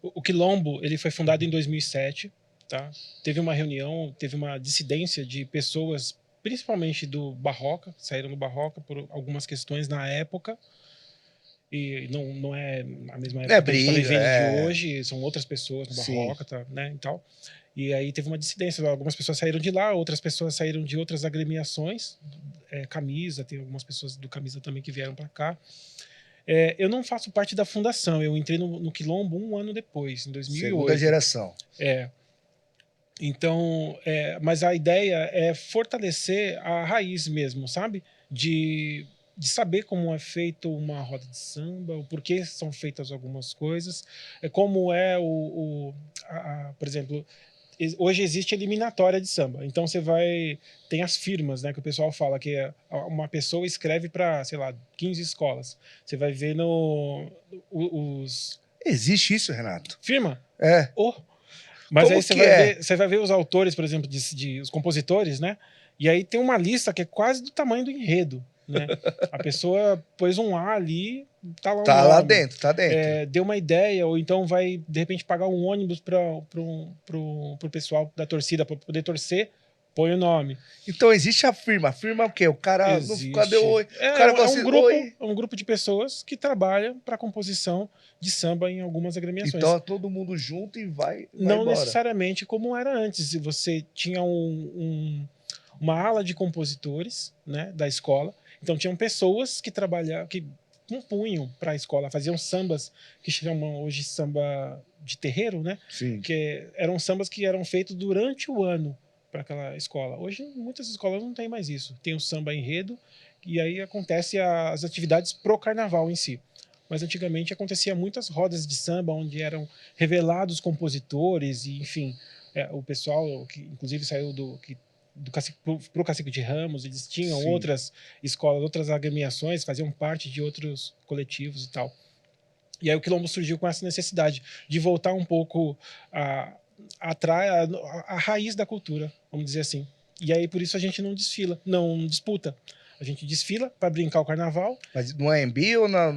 O Quilombo, ele foi fundado em 2007, tá? Teve uma reunião, teve uma dissidência de pessoas, principalmente do Barroca, saíram do Barroca por algumas questões na época, e não é a mesma época que a gente está vivendo de hoje, são outras pessoas no Barroca, tá, né, e tal. E aí teve uma dissidência, algumas pessoas saíram de lá, outras pessoas saíram de outras agremiações, Camisa, tem algumas pessoas do Camisa também que vieram para cá. Eu não faço parte da fundação, eu entrei no Quilombo um ano depois, em 2008. Segunda geração. Então, mas a ideia é fortalecer a raiz mesmo, sabe? De saber como é feito uma roda de samba, o porquê são feitas algumas coisas, como é por exemplo, hoje existe eliminatória de samba, então tem as firmas, né, que o pessoal fala que uma pessoa escreve para, sei lá, 15 escolas, você vai ver Existe isso, Renato? Firma? Como Mas aí você vai ver os autores, por exemplo, os compositores, né? E aí tem uma lista que é quase do tamanho do enredo, né? A pessoa pôs um A ali, tá lá Tá dentro. Deu uma ideia, ou então vai, de repente, pagar um ônibus pro pessoal da torcida para poder torcer, põe o nome. Então existe a firma. A firma é o quê? O cara cadê o oi? Um grupo de pessoas que trabalham para composição de samba em algumas agremiações. Então todo mundo junto e vai não embora. Necessariamente como era antes. Você tinha uma ala de compositores, né, da escola. Então tinham pessoas que trabalhavam, que compunham para a escola, faziam sambas que chamam hoje samba de terreiro, né? Sim. Que eram sambas que eram feitos durante o ano para aquela escola. Hoje muitas escolas não tem mais isso. Tem o samba enredo e aí acontece as atividades pro carnaval em si. Mas antigamente acontecia muitas rodas de samba onde eram revelados compositores e, enfim, o pessoal que inclusive saiu pro Cacique de Ramos, eles tinham outras escolas, outras agremiações, faziam parte de outros coletivos e tal. E aí o Quilombo surgiu com essa necessidade de voltar um pouco a raiz da cultura, vamos dizer assim. E aí por isso a gente não desfila, não disputa. A gente desfila para brincar o carnaval. Mas no AMB ou na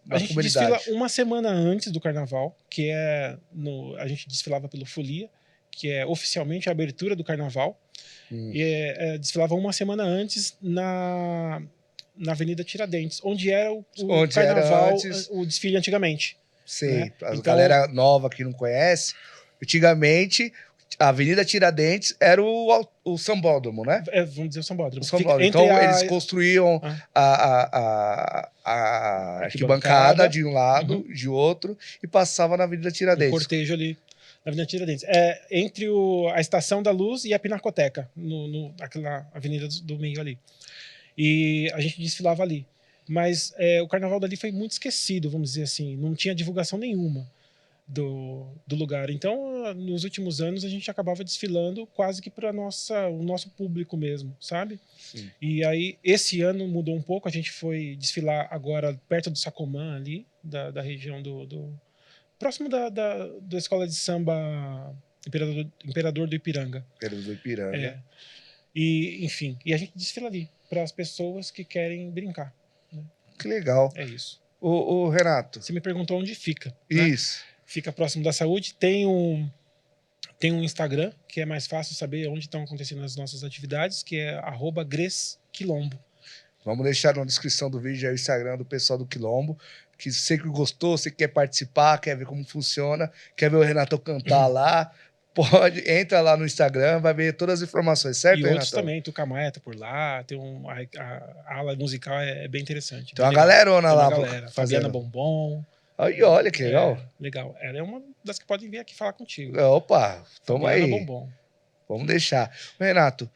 a gente comunidade? Desfila uma semana antes do carnaval, que a gente desfilava pelo Folia, que é oficialmente a abertura do carnaval. E desfilava uma semana antes na Avenida Tiradentes, onde era o carnaval, o desfile antigamente. Sei, né? a galera nova que não conhece, antigamente a Avenida Tiradentes era o Sambódromo, né? Vamos dizer o Sambódromo. Então eles construíam a arquibancada de um lado, de outro, e passava na Avenida Tiradentes. Um cortejo ali na Avenida Tiradentes. Entre a Estação da Luz e a Pinacoteca, naquela avenida do meio ali. E a gente desfilava ali. Mas o carnaval dali foi muito esquecido, vamos dizer assim. Não tinha divulgação nenhuma do lugar. Então, nos últimos anos, a gente acabava desfilando quase que para o nosso público mesmo, sabe? Sim. E aí, esse ano mudou um pouco. A gente foi desfilar agora perto do Sacomã, ali, da região próximo da escola de samba Imperador do Ipiranga. Imperador do Ipiranga. E, enfim, a gente desfila ali para as pessoas que querem brincar. Né? Que legal. É isso. Ô, Renato. Você me perguntou onde fica. Isso. Né? Fica próximo da saúde. Tem um Instagram, que é mais fácil saber onde estão acontecendo as nossas atividades, que é @gresquilombo. Vamos deixar na descrição do vídeo aí o Instagram do pessoal do Quilombo. Que você que gostou, você quer participar, quer ver como funciona, quer ver o Renato cantar lá, entra lá no Instagram, vai ver todas as informações, certo, E Renato? outros também, Tucamaia tá por lá, tem a ala musical é bem interessante. Tem uma galerona lá. Fabiana Bombom. Aí, olha que legal. Legal. Ela é uma das que podem vir aqui falar contigo. Opa, toma aí. Bombom. Vamos deixar. Renato,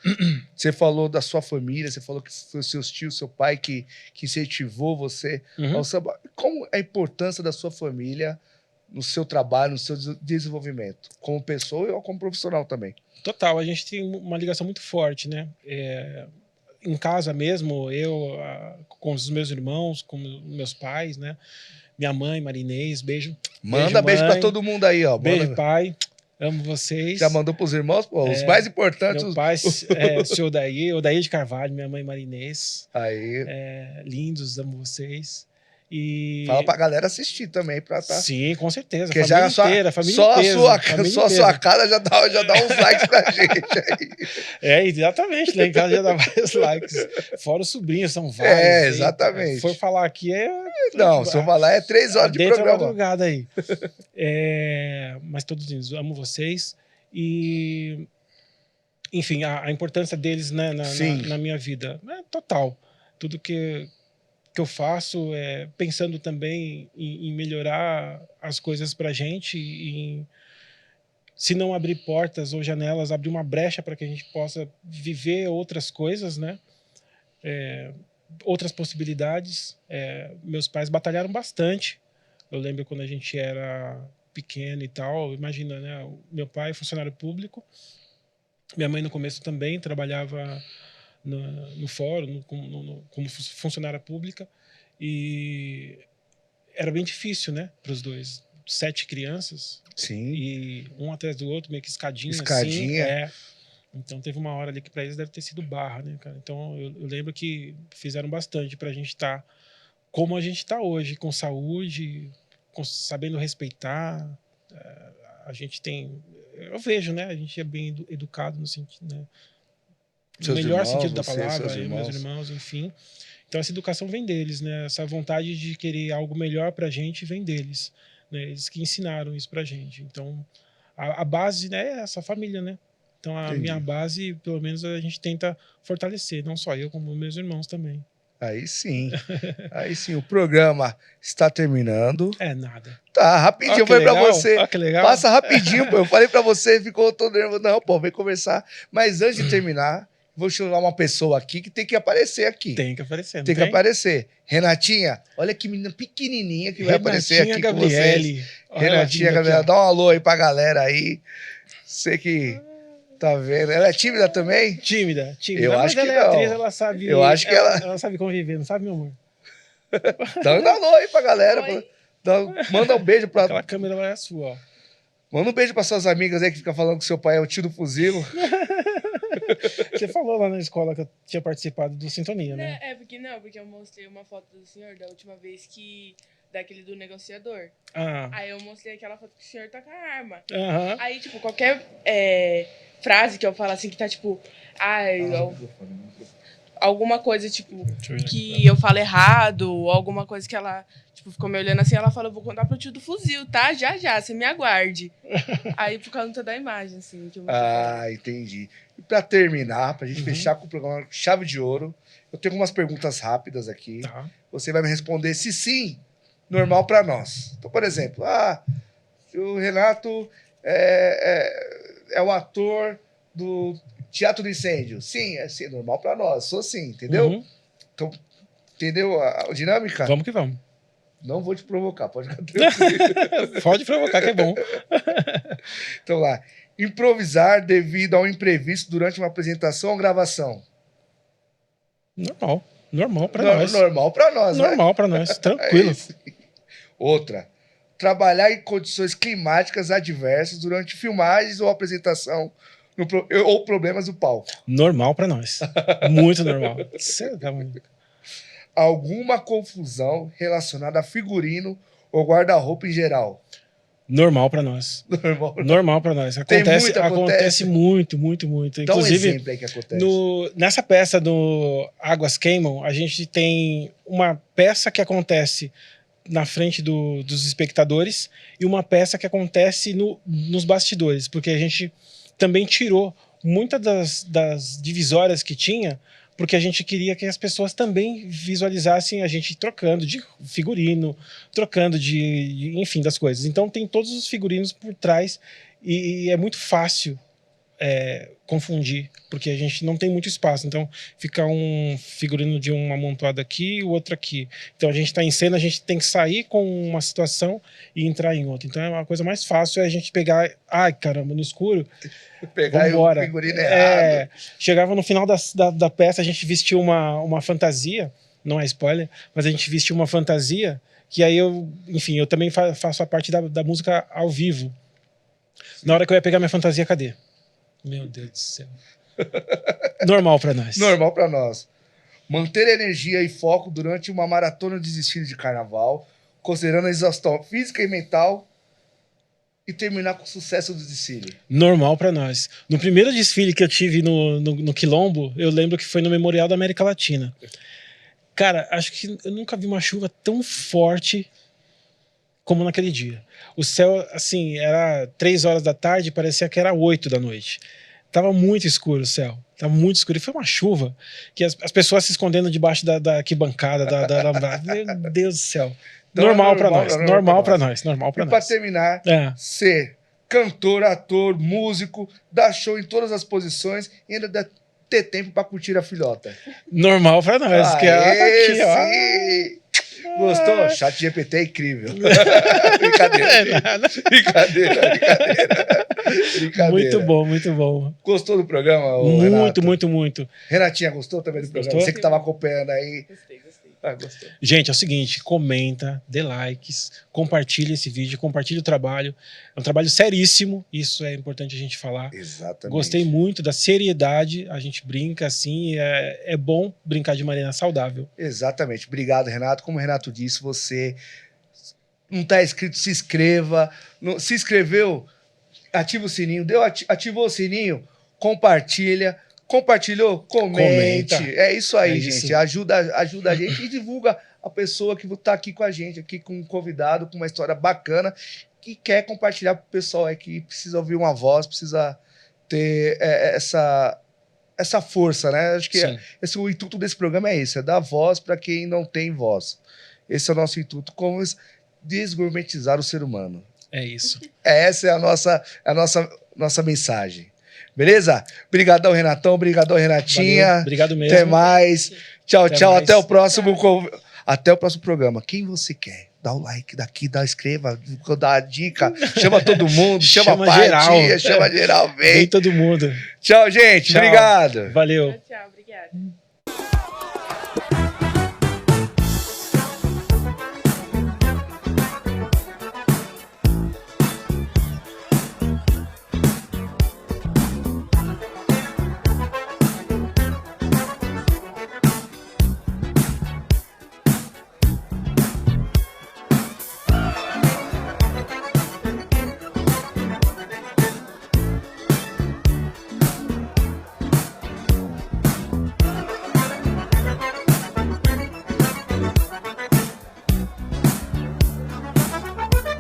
você falou da sua família, você falou que foi seus tios, seu pai que incentivou você ao samba. Como é a importância da sua família no seu trabalho, no seu desenvolvimento, como pessoa ou como profissional também? Total, a gente tem uma ligação muito forte, né? Em casa mesmo, eu com os meus irmãos, com meus pais, né? Minha mãe, Marinês, beijo. Manda beijo pra todo mundo aí, ó. Beijo, pai. Amo vocês. Já mandou pros irmãos? Pô, os mais importantes. Meu pai, o senhor Odair de Carvalho, minha mãe Marinês. Aí. Lindos, amo vocês. Fala pra galera assistir também. Sim, com certeza. Porque já a sua cara já dá uns likes pra gente aí. Exatamente. Lá em casa já dá vários likes. Fora os sobrinhos, são vários. Exatamente. Se for falar aqui Não, se eu falar 3 horas de programa. Da madrugada aí. Mas todos eles, amo vocês. E... Enfim, a importância deles, né, na minha vida é total. Tudo que eu faço pensando também em melhorar as coisas pra gente, se não abrir portas ou janelas, abrir uma brecha para que a gente possa viver outras coisas, né? Outras possibilidades. Meus pais batalharam bastante. Eu lembro quando a gente era pequeno e tal, imagina, né? Meu pai é funcionário público, minha mãe no começo também trabalhava no fórum, como funcionária pública, e era bem difícil, né, para os dois. 7 crianças. Sim. E um atrás do outro, meio que escadinha. Assim. Então teve uma hora ali que para eles deve ter sido barra, né, cara? Então eu lembro que fizeram bastante para a gente estar como a gente está hoje, com saúde, sabendo respeitar. A gente tem... Eu vejo, né? A gente é bem educado no sentido, né? No melhor sentido da palavra, meus irmãos, enfim. Então essa educação vem deles, né? Essa vontade de querer algo melhor pra gente vem deles, né? Eles que ensinaram isso pra gente. Então a base, né, é essa família, né? Então a minha base, pelo menos a gente tenta fortalecer, não só eu, como meus irmãos também. Aí sim. Aí sim, o programa está terminando. Nada. Tá, rapidinho, eu falei pra você. Que legal. Passa rapidinho, pô. Eu falei pra você, ficou todo nervoso. Não, pô, vem conversar. Mas antes de terminar, vou chamar uma pessoa aqui que tem que aparecer aqui. Tem que aparecer, Tem que aparecer. Renatinha, olha que menina pequenininha que vai aparecer aqui com vocês. Renatinha, Gabriela, dá um alô aí pra galera aí. Você que... Tá vendo? Ela é tímida também? Tímida. Eu acho que ela é atriz, ela sabe. Eu acho que ela sabe conviver, não sabe, meu amor? Então dá alô aí pra galera. Manda um beijo pra... Aquela câmera lá é a sua, ó. Manda um beijo para suas amigas aí que ficam falando que seu pai é o tio do fuzilo. Você falou lá na escola que eu tinha participado do Sintonia, né? Porque eu mostrei uma foto do senhor da última vez que... Daquele do negociador. Aí eu mostrei aquela foto que o senhor tá com a arma. Aí, tipo, qualquer frase que eu falo assim, que tá, tipo... alguma coisa, tipo, que eu falo errado, ou alguma coisa que ela, tipo, ficou me olhando assim, ela fala, eu vou contar pro tio do fuzil, tá? Já, você me aguarde. Aí, por causa da imagem, assim. Que eu entendi. E pra terminar, pra gente fechar com o programa com chave de ouro, eu tenho algumas perguntas rápidas aqui. Tá. Você vai me responder se sim, normal pra nós. Então, por exemplo, o Renato é o ator do Teatro do Incêndio. Sim, é sim, normal pra nós. Sou sim, entendeu? Então, entendeu a dinâmica? Vamos que vamos. Não vou te provocar, pode ficar tranquilo. Pode provocar, que é bom. Então lá, improvisar devido a um imprevisto durante uma apresentação ou gravação? Normal pra nós. Normal pra nós, né? Normal pra nós, tranquilo. Outra, trabalhar em condições climáticas adversas durante filmagens ou apresentação ou problemas do palco. Normal pra nós. Muito normal. Alguma confusão relacionada a figurino ou guarda-roupa em geral? Normal pra nós. Normal pra nós. Acontece muito. Dá um Inclusive, exemplo aí que acontece. Nessa peça do Águas Queimam, a gente tem uma peça que acontece na frente dos espectadores e uma peça que acontece nos bastidores, porque a gente também tirou muitas das divisórias que tinha, porque a gente queria que as pessoas também visualizassem a gente trocando de figurino, trocando enfim, das coisas. Então tem todos os figurinos por trás e é muito fácil confundir, porque a gente não tem muito espaço. Então fica um figurino de uma amontoada aqui e o outro aqui. Então a gente está em cena, a gente tem que sair com uma situação e entrar em outra. Então a coisa mais fácil é a gente pegar, caramba, no escuro, pegar o figurino errado. Chegava no final da peça, a gente vestiu uma fantasia, não é spoiler, mas a gente vestiu uma fantasia que aí eu também faço a parte da música ao vivo. Na hora que eu ia pegar minha fantasia, cadê? Meu Deus do céu. Normal pra nós. Normal pra nós. Manter energia e foco durante uma maratona de desfile de carnaval, considerando a exaustão física e mental, e terminar com o sucesso do desfile. Normal pra nós. No primeiro desfile que eu tive no Quilombo, eu lembro que foi no Memorial da América Latina. Cara, acho que eu nunca vi uma chuva tão forte como naquele dia. O céu, assim, era 3 horas da tarde, parecia que era 8 da noite. Tava muito escuro o céu. Tava muito escuro. E foi uma chuva que as pessoas se escondendo debaixo da arquibancada, meu Deus do céu. Então, normal pra nós. Normal pra nós. E pra terminar, ser cantor, ator, músico, dar show em todas as posições e ainda ter tempo pra curtir a filhota. Normal pra nós. Que aqui, ó. Gostou? Chat GPT é incrível. Brincadeira. Muito bom. Gostou do programa, Muito. Renatinha, gostou também do programa? Você que estava acompanhando aí. Gostou. Gente, é o seguinte, comenta, dê likes, compartilha esse vídeo, compartilha o trabalho. É um trabalho seríssimo, isso é importante a gente falar. Exatamente. Gostei muito da seriedade, a gente brinca assim, é bom brincar de maneira saudável. Exatamente. Obrigado, Renato. Como o Renato disse, você não está inscrito, se inscreva. Se inscreveu, ativa o sininho. Ativou o sininho, compartilha. Compartilhou? Comenta. É isso aí, gente. Ajuda a gente e divulga a pessoa que está aqui com a gente, aqui com um convidado, com uma história bacana, que quer compartilhar para o pessoal aí que precisa ouvir uma voz, precisa ter essa força, né? Acho que o intuito desse programa é esse, é dar voz para quem não tem voz. Esse é o nosso intuito, como desgourmetizar o ser humano. É isso. Essa é a nossa mensagem. Beleza? Obrigadão, Renatão. Obrigadão, Renatinha. Valeu. Obrigado mesmo. Até mais. Tchau. Mais. Até o próximo programa. Quem você quer? Dá o like daqui, inscreva, dá a dica. Chama todo mundo, chama a geral. Chama geral, vem. Vem todo mundo. Tchau, gente. Tchau. Obrigado. Valeu. Tchau, obrigada.